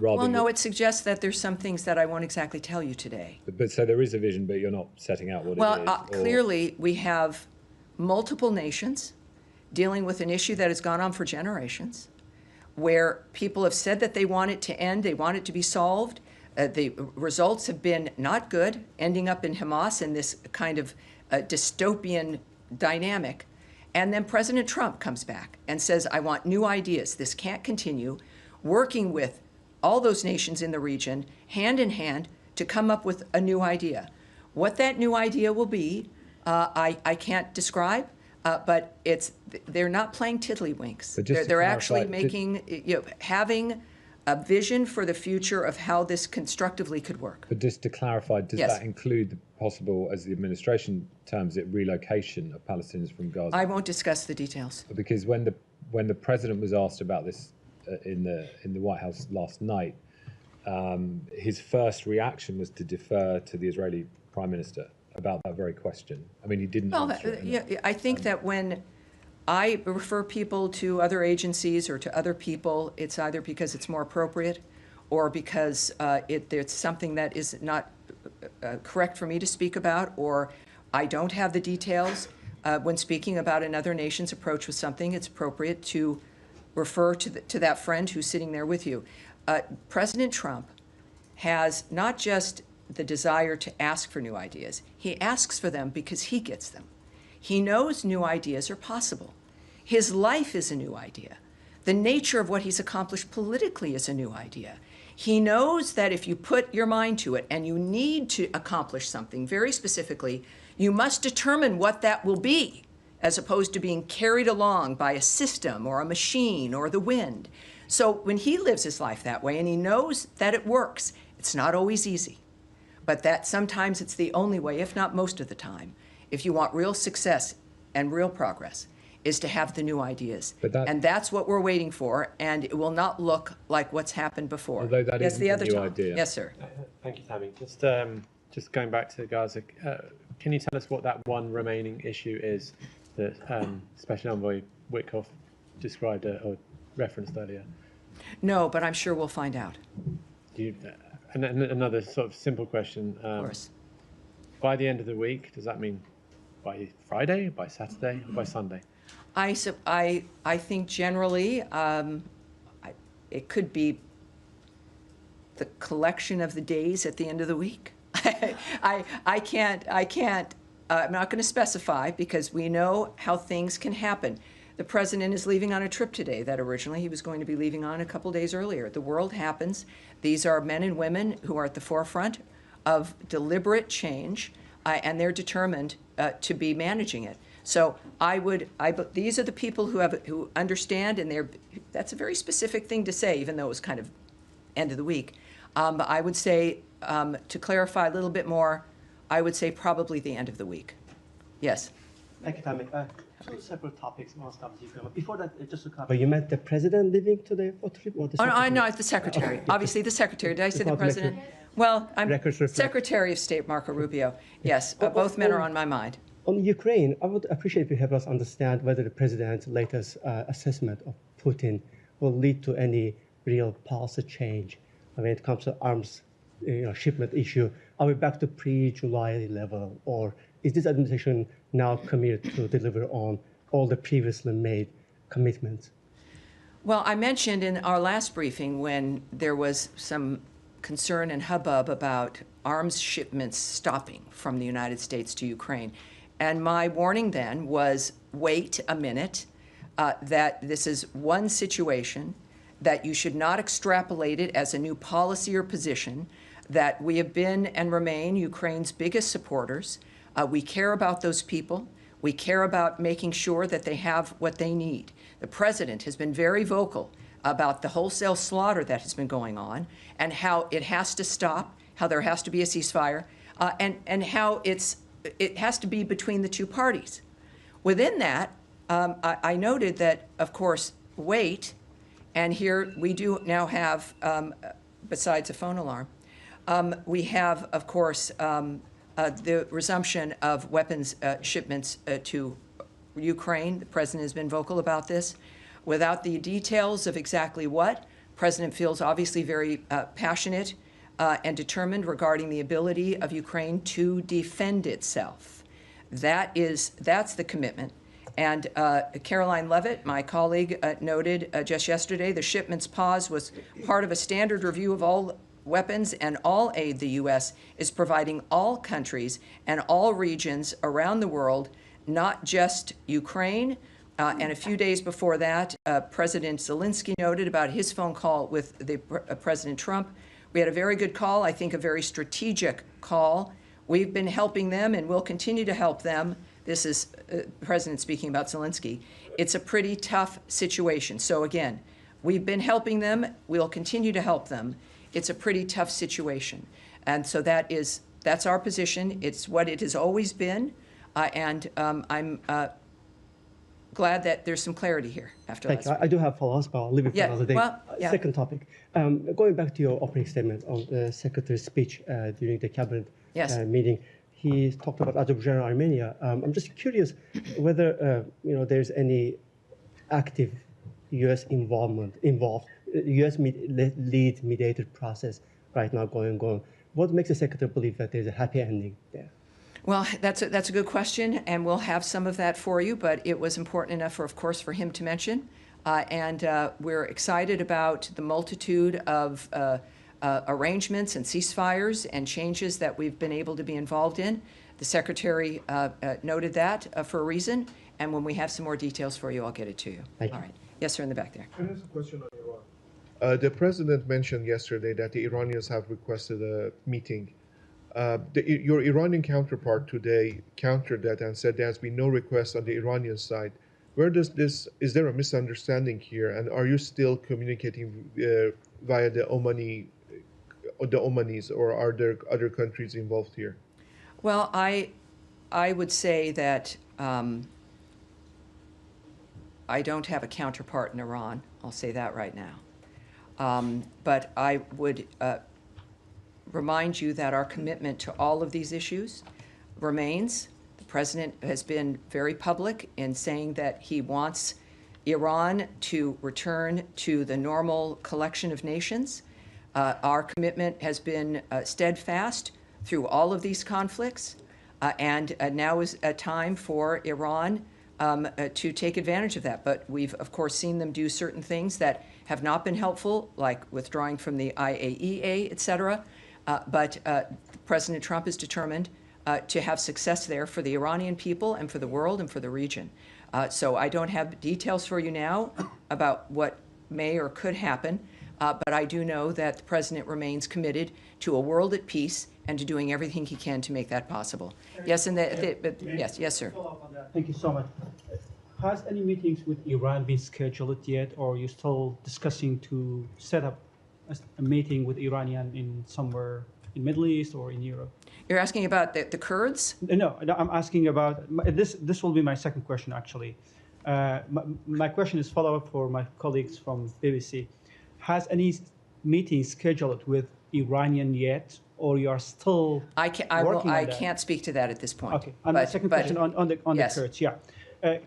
Well, no, it suggests that there's some things that I won't exactly tell you today. But so there is a vision, but you're not setting out what it is? Well, clearly we have multiple nations dealing with an issue that has gone on for generations, where people have said that they want it to end, they want it to be solved. The results have been not good, ending up in Hamas in this kind of dystopian dynamic. And then President Trump comes back and says, I want new ideas. This can't continue. Working with all those nations in the region, hand in hand, to come up with a new idea. What that new idea will be, I can't describe, but they're not playing tiddlywinks. They're actually making, having a vision for the future of how this constructively could work. But just to clarify, does that include the possible, as the administration terms it, relocation of Palestinians from Gaza? I won't discuss the details. Because when the President was asked about this in the White House last night, his first reaction was to defer to the Israeli Prime Minister about that very question. I mean, he didn't answer it. Yeah, I think that when I refer people to other agencies or to other people, it's either because it's more appropriate or because it's something that is not correct for me to speak about, or I don't have the details. When speaking about another nation's approach with something, it's appropriate to refer to that friend who's sitting there with you. President Trump has not just the desire to ask for new ideas. He asks for them because he gets them. He knows new ideas are possible. His life is a new idea. The nature of what he's accomplished politically is a new idea. He knows that if you put your mind to it and you need to accomplish something very specifically, you must determine what that will be, as opposed to being carried along by a system or a machine or the wind. So when he lives his life that way and he knows that it works, it's not always easy, but that sometimes it's the only way, if not most of the time, if you want real success and real progress, is to have the new ideas. But that- And that's what we're waiting for, and it will not look like what's happened before. Although that Yes, isn't the a other new Tom. idea. Yes, sir. Thank you, Tammy. Just going back to Gaza, can you tell us what that one remaining issue is that Special Envoy Witkoff described or referenced earlier? No, but I'm sure we'll find out, And another sort of simple question. of course. By the end of the week, does that mean by Friday, by Saturday, or by Sunday? I think generally it could be the collection of the days at the end of the week. I can't, I'm not going to specify because we know how things can happen. The president is leaving on a trip today that originally he was going to be leaving on a couple days earlier. The world happens. These are men and women who are at the forefront of deliberate change, and they're determined to be managing it. So these are the people who understand, and that's a very specific thing to say, even though it was kind of end of the week. I would say, to clarify a little bit more, I would say probably the end of the week. Yes. Thank you, Tammy. Two separate topics. Before that, just to clarify, you meant the president leaving today for trip, or the secretary? No, the secretary. Obviously, the secretary. Did I say the president? Well, I'm Secretary of State Marco Rubio. Yes, both men are on my mind. On Ukraine, I would appreciate if you help us understand whether the president's latest assessment of Putin will lead to any real policy change when it comes to arms shipment issue. Are we back to pre-July level, or is this administration now committed to deliver on all the previously made commitments? Well, I mentioned in our last briefing when there was some concern and hubbub about arms shipments stopping from the United States to Ukraine. And my warning then was, wait a minute, that this is one situation, that you should not extrapolate it as a new policy or position, that we have been and remain Ukraine's biggest supporters. We care about those people. We care about making sure that they have what they need. The president has been very vocal about the wholesale slaughter that has been going on and how it has to stop, how there has to be a ceasefire, and how it has to be between the two parties. Within that, I noted that, of course, wait, and here we do now have, besides a phone alarm, we have, of course, the resumption of weapons shipments to Ukraine. The president has been vocal about this. Without the details of exactly what, the president feels obviously very passionate and determined regarding the ability of Ukraine to defend itself. That's the commitment. And Caroline Levitt, my colleague, noted just yesterday, the shipments pause was part of a standard review of all weapons and all aid the U.S. is providing all countries and all regions around the world, not just Ukraine. And a few days before that, President Zelensky noted about his phone call with President Trump. We had a very good call, I think a very strategic call. We've been helping them and will continue to help them. This is the President speaking about Zelensky. It's a pretty tough situation. So again, we've been helping them. We'll continue to help them. It's a pretty tough situation. And so that's our position. It's what it has always been. And I'm glad that there's some clarity here after Thank you. I do have follow-ups, but I'll leave it for another day. Well, yeah. Second topic. Going back to your opening statement on the Secretary's speech during the cabinet meeting, he talked about Azerbaijan and Armenia. I'm just curious whether there's any active U.S. involved, U.S. lead mediated process right now going on. What makes the Secretary believe that there's a happy ending there? Well, that's a good question, and we'll have some of that for you, but it was important enough, of course, for him to mention. And we're excited about the multitude of arrangements and ceasefires and changes that we've been able to be involved in. The Secretary noted that for a reason, and when we have some more details for you, I'll get it to you. Thank you. All right. Yes, sir, in the back there. Can I ask a question on Iran? The president mentioned yesterday that the Iranians have requested a meeting. Your Iranian counterpart today countered that and said there has been no request on the Iranian side. Is there a misunderstanding here? And are you still communicating via the Omanis, or are there other countries involved here? Well, I would say that I don't have a counterpart in Iran. I'll say that right now. But I would remind you that our commitment to all of these issues remains. The president has been very public in saying that he wants Iran to return to the normal collection of nations. Our commitment has been steadfast through all of these conflicts, and now is a time for Iran to take advantage of that. But we've, of course, seen them do certain things that have not been helpful, like withdrawing from the IAEA, et cetera. But President Trump is determined to have success there for the Iranian people and for the world and for the region. So I don't have details for you now about what may or could happen, but I do know that the president remains committed to a world at peace and to doing everything he can to make that possible. Yes, and yes, sir. Follow up on that. Thank you so much. Has any meetings with Iran been scheduled yet, or are you still discussing to set up a meeting with Iranian in somewhere in Middle East or in Europe? You're asking about the Kurds? No, I'm asking about this. This will be my second question, actually. My question is follow up for my colleagues from BBC. Has any meeting scheduled with Iranian yet, or you are still I that? can't speak to that at this point. Okay. And my second question on the yes. Kurds. Yeah.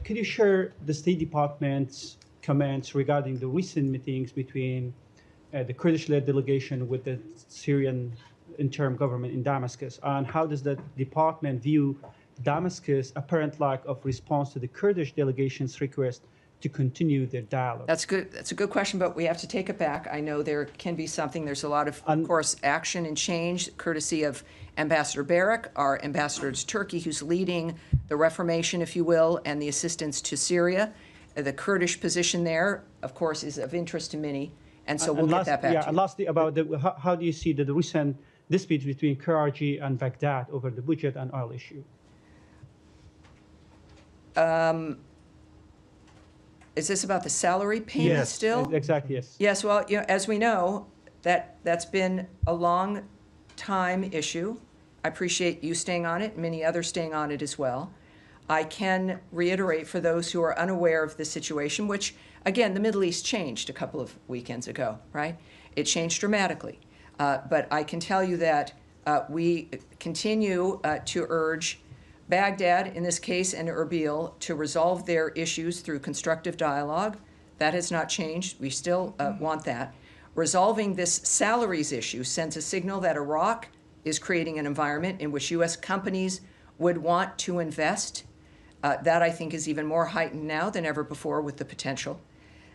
Could you share the State Department's comments regarding the recent meetings between the Kurdish-led delegation with the Syrian interim government in Damascus, and how does the department view Damascus' apparent lack of response to the Kurdish delegation's request to continue their dialogue? That's good. That's a good question, but we have to take it back. I know there can be something. There's a lot of course, action and change, courtesy of Ambassador Barak, our ambassador to Turkey, who's leading the reformation, if you will, and the assistance to Syria. The Kurdish position there, of course, is of interest to many, and so we'll get that back to you. And lastly, about how do you see the recent dispute between KRG and Baghdad over the budget and oil issue? Is this about the salary payment still? Exactly, yes. Yes, well, as we know, that's been a long time issue. I appreciate you staying on it, many others staying on it as well. I can reiterate for those who are unaware of the situation, which, again, the Middle East changed a couple of weekends ago, right? It changed dramatically. But I can tell you that we continue to urge Baghdad, in this case, and Erbil, to resolve their issues through constructive dialogue. That has not changed. We still want that. Resolving this salaries issue sends a signal that Iraq is creating an environment in which U.S. companies would want to invest. That, I think, is even more heightened now than ever before with the potential.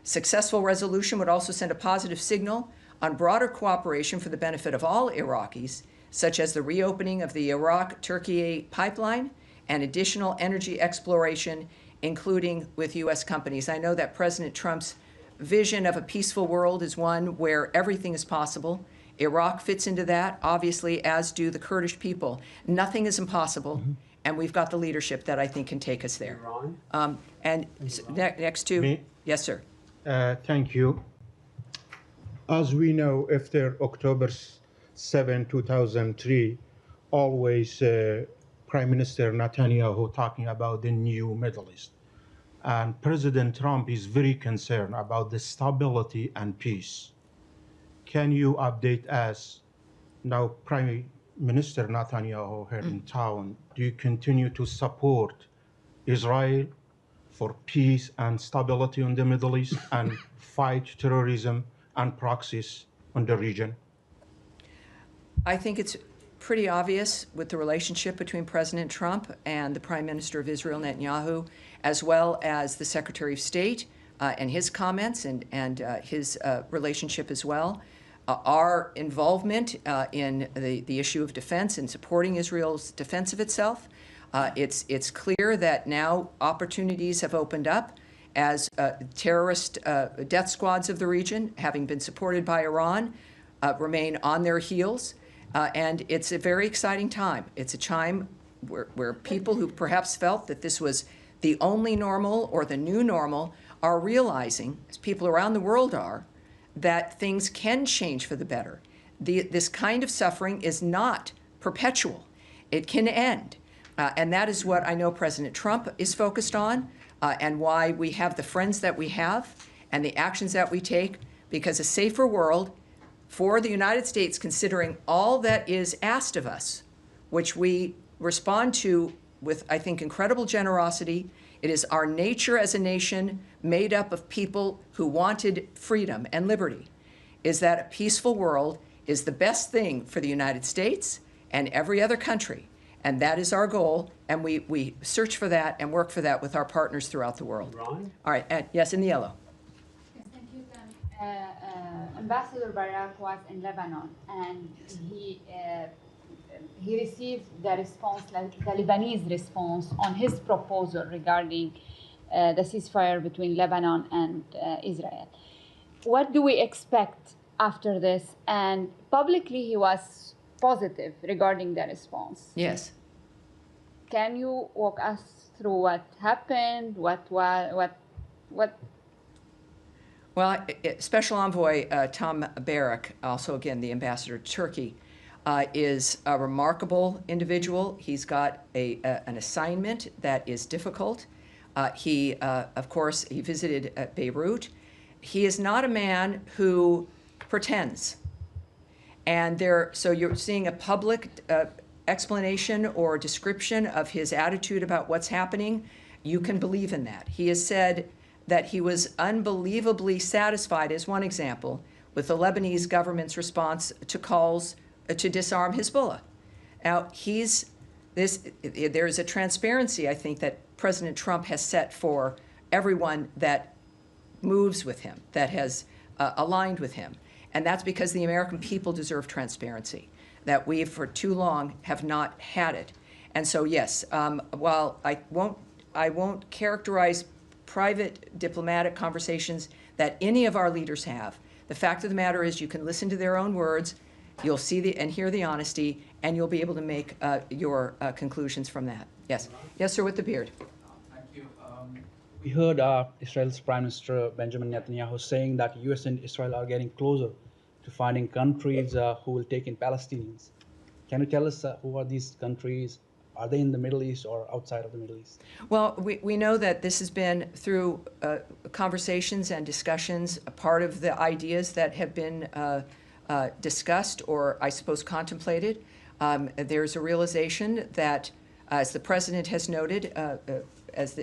Successful resolution would also send a positive signal on broader cooperation for the benefit of all Iraqis, such as the reopening of the Iraq-Turkey pipeline and additional energy exploration, including with U.S. companies. I know that President Trump's vision of a peaceful world is one where everything is possible. Iraq fits into that, obviously, as do the Kurdish people. Nothing is impossible, and we've got the leadership that I think can take us there. Next to, me? Yes, sir. Thank you. As we know, after October 7, 2003, always Prime Minister Netanyahu talking about the new Middle East. And President Trump is very concerned about the stability and peace. Can you update us now, Prime Minister Netanyahu here in town, do you continue to support Israel for peace and stability in the Middle East and fight terrorism and proxies in the region? I think it's pretty obvious with the relationship between President Trump and the Prime Minister of Israel, Netanyahu, as well as the Secretary of State and his comments and his relationship as well. Our involvement in the issue of defense and supporting Israel's defense of itself. It's clear that now opportunities have opened up as terrorist death squads of the region, having been supported by Iran, remain on their heels. And it's a very exciting time. It's a time where people who perhaps felt that this was the only normal or the new normal are realizing, as people around the world are, that things can change for the better. This kind of suffering is not perpetual. It can end. And that is what I know President Trump is focused on. and why we have the friends that we have and the actions that we take, because a safer world for the United States, considering all that is asked of us, which we respond to with, I think, incredible generosity. It is our nature as a nation made up of people who wanted freedom and liberty, is that a peaceful world is the best thing for the United States and every other country. And that is our goal, and we search for that and work for that with our partners throughout the world. Ron? All right, yes, in the yellow. Yes, thank you, Ambassador Barak was in Lebanon, and he received the response, like the Lebanese response on his proposal regarding the ceasefire between Lebanon and Israel. What do we expect after this? And publicly, he was positive regarding the response. Yes. Can you walk us through what happened? What? Well, Special Envoy Tom Barak, also again the ambassador to Turkey, is a remarkable individual. He's got an assignment that is difficult. Of course, he visited Beirut. He is not a man who pretends. And so you're seeing a public explanation or description of his attitude about what's happening. You can believe in that. He has said that he was unbelievably satisfied, as one example, with the Lebanese government's response to calls to disarm Hezbollah. Now, there's a transparency, I think, that President Trump has set for everyone that moves with him, that has aligned with him. And that's because the American people deserve transparency, that we, for too long, have not had it. And so, yes, while I won't characterize private diplomatic conversations that any of our leaders have, the fact of the matter is you can listen to their own words, you'll see and hear the honesty, and you'll be able to make your conclusions from that. Yes. Yes, sir, with the beard. Thank you. We heard Israel's Prime Minister Benjamin Netanyahu saying that U.S. and Israel are getting closer to finding countries who will take in Palestinians. Can you tell us who are these countries? Are they in the Middle East or outside of the Middle East? Well, we know that this has been through conversations and discussions, a part of the ideas that have been discussed or, I suppose, contemplated. There's a realization that, as the President has noted, as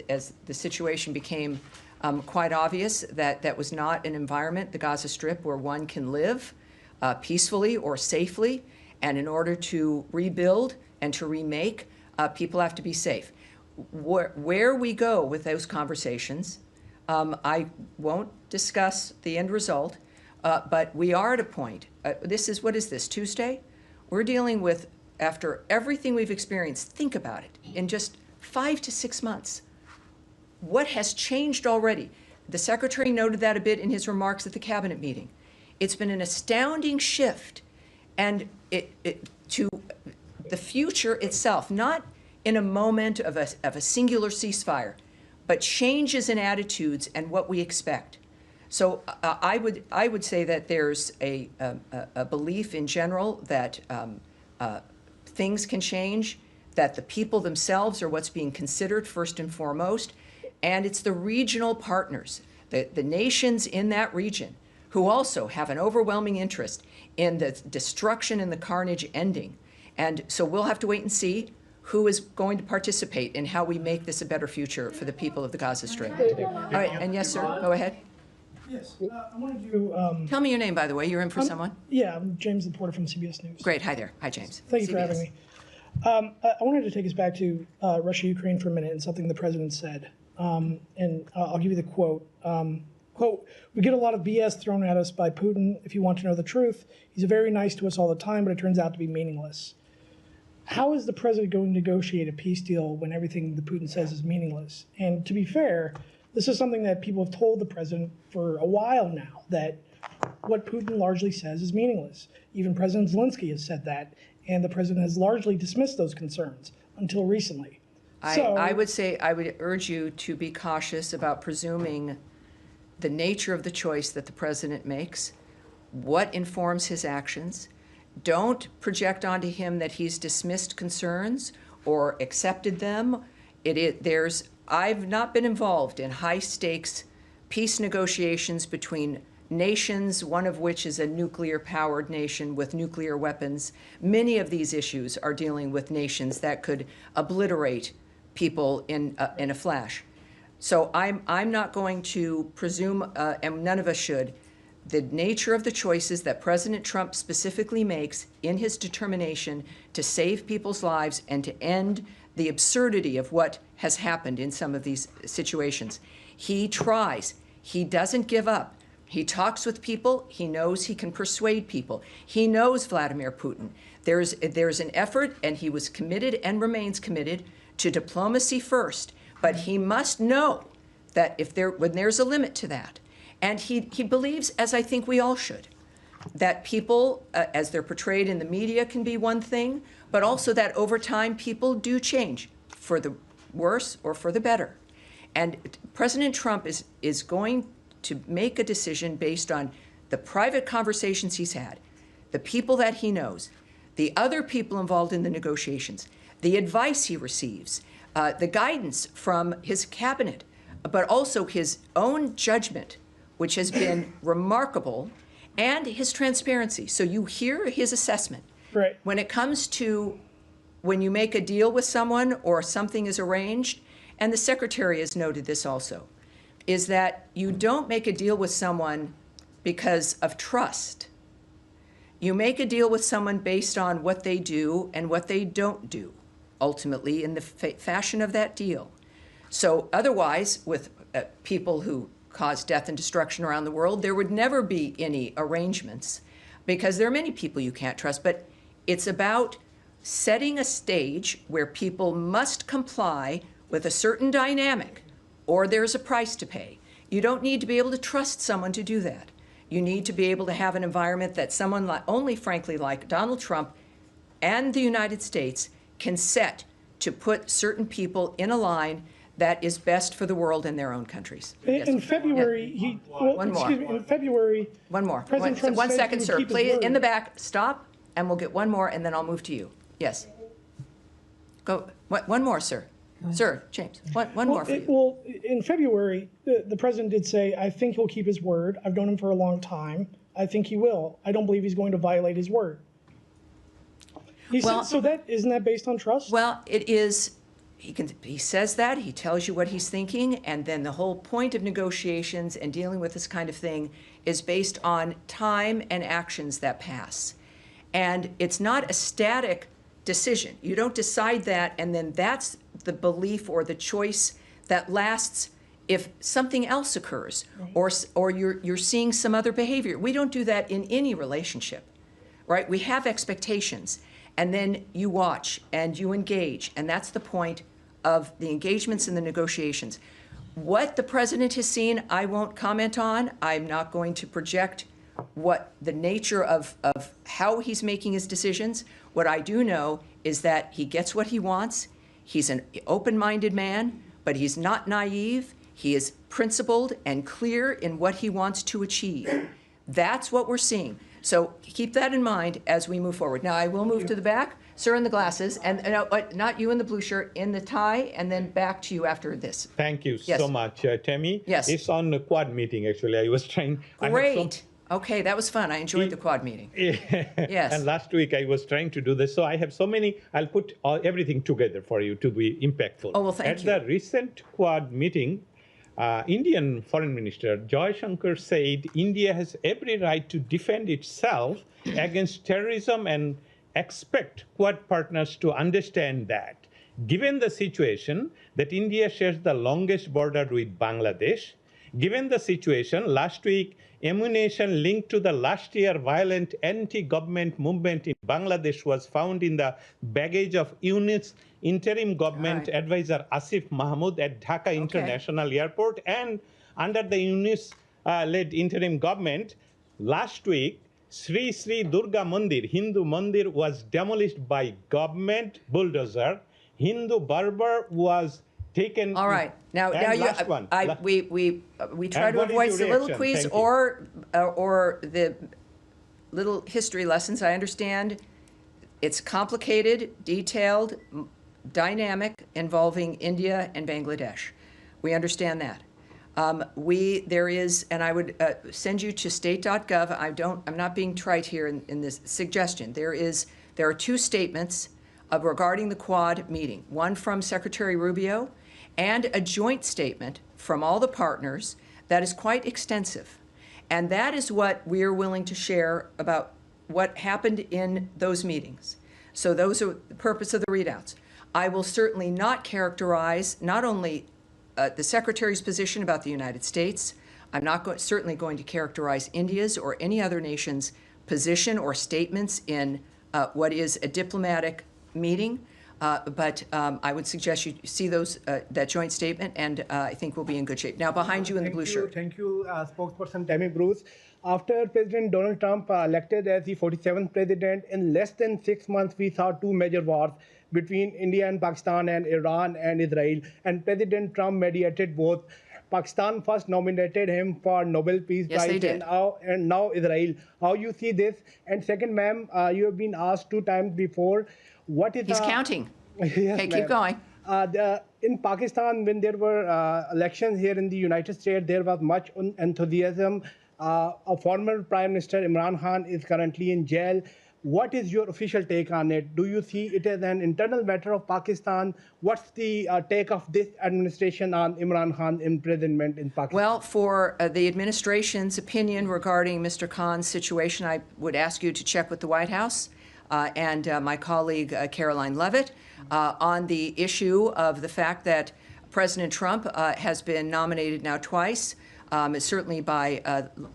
the situation became quite obvious, that was not an environment, the Gaza Strip, where one can live peacefully or safely. And in order to rebuild and to remake, people have to be safe. Where we go with those conversations, I won't discuss the end result, but we are at a point. What is this, Tuesday? We're dealing with, after everything we've experienced, think about it, in just 5 to 6 months. What has changed already? The Secretary noted that a bit in his remarks at the Cabinet meeting. It's been an astounding shift, and to the future itself, not in a moment of a singular ceasefire, but changes in attitudes and what we expect. So I would say that there's a belief in general that things can change, that the people themselves are what's being considered first and foremost, and it's the regional partners, the nations in that region, who also have an overwhelming interest in the destruction and the carnage ending. And so we'll have to wait and see who is going to participate in how we make this a better future for the people of the Gaza Strip. All right, and yes, sir, go ahead. Yes, I wanted to... Tell me your name, by the way. You're in for someone? Yeah, I'm James Laporta from CBS News. Great, hi there. Hi, James. Thank you for having me. I wanted to take us back to Russia-Ukraine for a minute and something the president said. And I'll give you the quote. Quote, "We get a lot of BS thrown at us by Putin. If you want to know the truth, he's very nice to us all the time, but it turns out to be meaningless." How is the president going to negotiate a peace deal when everything that Putin says is meaningless? And to be fair, this is something that people have told the president for a while now, that what Putin largely says is meaningless. Even President Zelensky has said that, and the president has largely dismissed those concerns until recently. I would urge you to be cautious about presuming the nature of the choice that the president makes, what informs his actions. Don't project onto him that he's dismissed concerns or accepted them. There's I've not been involved in high-stakes peace negotiations between nations, one of which is a nuclear-powered nation with nuclear weapons. Many of these issues are dealing with nations that could obliterate people in a flash. So I'm not going to presume, and none of us should, the nature of the choices that President Trump specifically makes in his determination to save people's lives and to end the absurdity of what has happened in some of these situations. He tries. He doesn't give up. He talks with people. He knows he can persuade people. He knows Vladimir Putin. There's an effort, and he was committed and remains committed to diplomacy first. But he must know that when there's a limit to that, and he believes, as I think we all should, that people, as they're portrayed in the media, can be one thing, but also that over time people do change for the worse or for the better. And President Trump is going to make a decision based on the private conversations he's had, the people that he knows, the other people involved in the negotiations, the advice he receives, the guidance from his cabinet, but also his own judgment, which has been remarkable, and his transparency. So you hear his assessment. Right. When it comes to when you make a deal with someone or something is arranged, and the Secretary has noted this also, is that you don't make a deal with someone because of trust. You make a deal with someone based on what they do and what they don't do, ultimately in the fashion of that deal. So otherwise, with people who cause death and destruction around the world, there would never be any arrangements because there are many people you can't trust. But it's about setting a stage where people must comply with a certain dynamic or there's a price to pay. You don't need to be able to trust someone to do that. You need to be able to have an environment that someone only, frankly, like Donald Trump and the United States can set to put certain people in a line that is best for the world and their own countries. In February, One more. excuse me, in February, One more. President Trump One said second, he would sir. keep his Please, word. in the back, stop, and we'll get one more, and then I'll move to you. Yes. Go. One more, sir. Sir, James, one more for you. Well, in February, the president did say, I think he'll keep his word. I've known him for a long time. I think he will. I don't believe he's going to violate his word. So isn't that based on trust? Well, it is. He says that, he tells you what he's thinking, and then the whole point of negotiations and dealing with this kind of thing is based on time and actions that pass. And it's not a static decision. You don't decide that, and then that's the belief or the choice that lasts if something else occurs, or you're seeing some other behavior. We don't do that in any relationship, right? We have expectations, and then you watch and you engage, and that's the point of the engagements and the negotiations. What the president has seen, I won't comment on. I'm not going to project what the nature of how he's making his decisions. What I do know is that he gets what he wants. He's an open-minded man, but he's not naive. He is principled and clear in what he wants to achieve. That's what we're seeing. So keep that in mind as we move forward. Now, I will move to the back. Sir in the glasses, and not you in the blue shirt, in the tie, and then back to you after this. Thank you so much, Tammy. Yes. It's on the quad meeting, actually. I was trying. Great. Okay, that was fun. I enjoyed the quad meeting. Yes. And last week I was trying to do this. So I have so many, I'll put everything together for you to be impactful. Oh, well, thank you. At the recent quad meeting, Indian Foreign Minister Joy Shankar said India has every right to defend itself against terrorism and expect Quad partners to understand that. Given the situation that India shares the longest border with Bangladesh, given the situation, last week, ammunition linked to the last year violent anti-government movement in Bangladesh was found in the baggage of UNIS interim government advisor Asif Mahmood at Dhaka International Airport. And under the UNIS-led interim government, last week, Sri Sri Durga Mandir, Hindu Mandir, was demolished by government bulldozer. Hindu barber was taken. All right. Now we try to avoid soliloquies or the little history lessons. I understand it's complicated, detailed. dynamic involving India and Bangladesh. We understand that. There is, and I would send you to state.gov. I'm not being trite here in this suggestion. There are two statements regarding the Quad meeting, one from Secretary Rubio and a joint statement from all the partners that is quite extensive. And that is what we are willing to share about what happened in those meetings. So those are the purpose of the readouts. I will certainly not characterize not only the Secretary's position about the United States. I'm not certainly going to characterize India's or any other nation's position or statements in what is a diplomatic meeting. But I would suggest you see that joint statement, and I think we'll be in good shape. Now, behind you in the blue shirt. Thank you, spokesperson Tammy Bruce. After President Donald Trump elected as the 47th president, in less than 6 months, we saw two major wars between India and Pakistan and Iran and Israel. And President Trump mediated both. Pakistan first nominated him for Nobel Peace Yes, Prize, they did. and now Israel. How you see this? And second, ma'am, you have been asked 2 times before. What is He's counting. Yes, Okay, keep going. In Pakistan, when there were elections here in the United States, there was much enthusiasm. A former Prime Minister Imran Khan is currently in jail. What is your official take on it? Do you see it as an internal matter of Pakistan? What's the take of this administration on Imran Khan's imprisonment in Pakistan? Well, for the administration's opinion regarding Mr. Khan's situation, I would ask you to check with the White House and my colleague Caroline Leavitt on the issue of the fact that President Trump has been nominated now twice, certainly by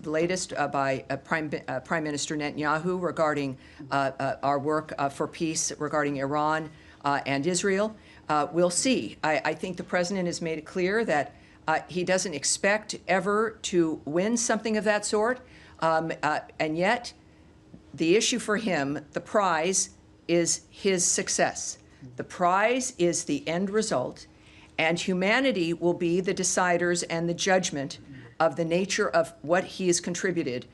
the latest by Prime Minister Netanyahu regarding our work for peace regarding Iran and Israel. We'll see. I think the president has made it clear that he doesn't expect ever to win something of that sort, and yet the issue for him, the prize, is his success. The prize is the end result, and humanity will be the deciders and the judgment of the nature of what he has contributed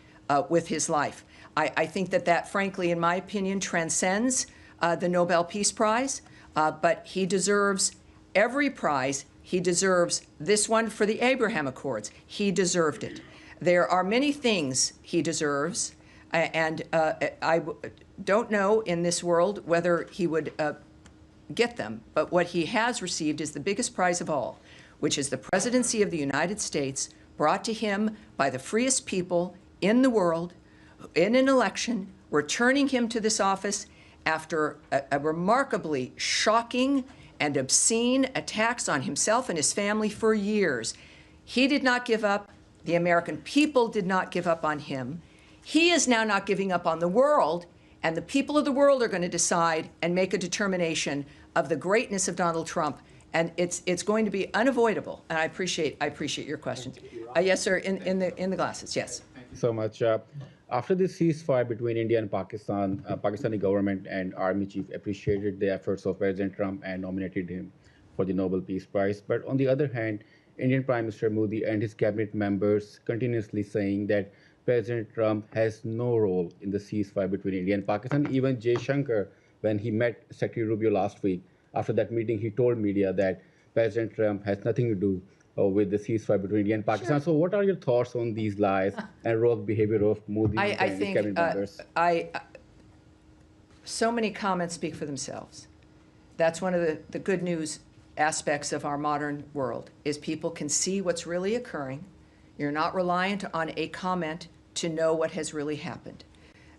with his life. I think that, frankly, in my opinion, transcends the Nobel Peace Prize, but he deserves every prize. He deserves this one for the Abraham Accords. He deserved it. There are many things he deserves, and I don't know in this world whether he would get them, but what he has received is the biggest prize of all, which is the presidency of the United States, brought to him by the freest people in the world in an election, returning him to this office after a remarkably shocking and obscene attacks on himself and his family for years. He did not give up. The American people did not give up on him. He is now not giving up on the world, and the people of the world are going to decide and make a determination of the greatness of Donald Trump. And it's going to be unavoidable. And I appreciate your questions. Yes, sir. In the glasses. Yes. Thank you so much. After the ceasefire between India and Pakistan, Pakistani government and army chief appreciated the efforts of President Trump and nominated him for the Nobel Peace Prize. But on the other hand, Indian Prime Minister Modi and his cabinet members continuously saying that President Trump has no role in the ceasefire between India and Pakistan. Even Jay Shankar, when he met Secretary Rubio last week, after that meeting, he told media that President Trump has nothing to do with the ceasefire between India and Pakistan. Sure. So what are your thoughts on these lies and rogue behavior of Modi and his cabinet members? So many comments speak for themselves. That's one of the good news aspects of our modern world, is people can see what's really occurring. You're not reliant on a comment to know what has really happened.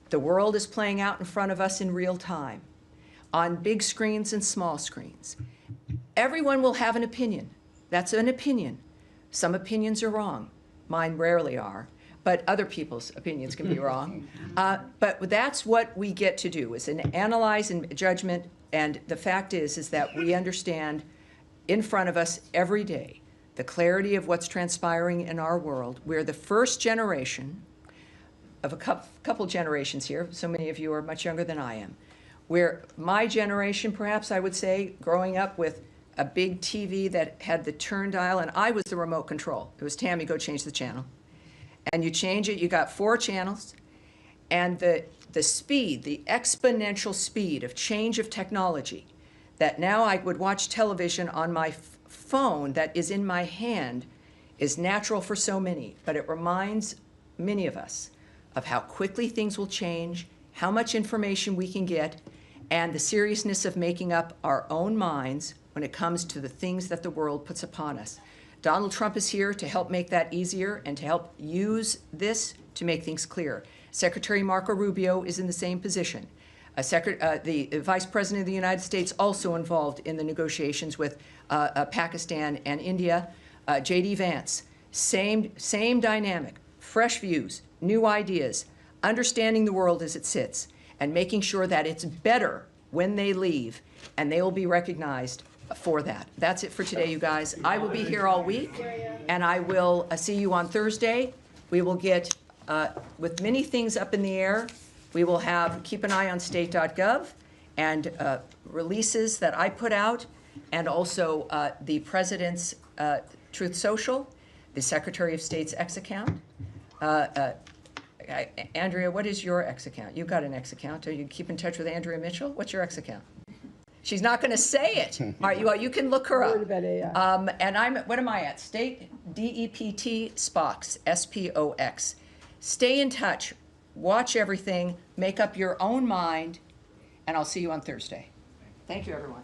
The world is playing out in front of us in real time, on big screens and small screens. Everyone will have an opinion. That's an opinion. Some opinions are wrong. Mine rarely are, but other people's opinions can be wrong. But that's what we get to do, is an analyze and judgment. And the fact is that we understand in front of us every day the clarity of what's transpiring in our world. We're the first generation of a couple generations here. So many of you are much younger than I am. Where my generation, perhaps I would say, growing up with a big TV that had the turn dial, and I was the remote control. It was, Tammy, go change the channel. And you change it, you got 4 channels, and the speed, the exponential speed of change of technology that now I would watch television on my phone that is in my hand is natural for so many, but it reminds many of us of how quickly things will change, how much information we can get, and the seriousness of making up our own minds when it comes to the things that the world puts upon us. Donald Trump is here to help make that easier and to help use this to make things clear. Secretary Marco Rubio is in the same position. The Vice President of the United States also involved in the negotiations with Pakistan and India. J.D. Vance, same dynamic, fresh views, new ideas, understanding the world as it sits, and making sure that it's better when they leave, and they will be recognized for that. That's it for today, you guys. I will be here all week, and I will see you on Thursday. We will get, with many things up in the air, we will keep an eye on state.gov and releases that I put out, and also the President's Truth Social, the Secretary of State's X account. Andrea, what is your X account? You've got an X account. Do you keep in touch with Andrea Mitchell? What's your X account? She's not going to say it. All right, you can look her up. And what am I at? State DEPT Spox, SPOX. Stay in touch. Watch everything. Make up your own mind. And I'll see you on Thursday. Thank you, everyone.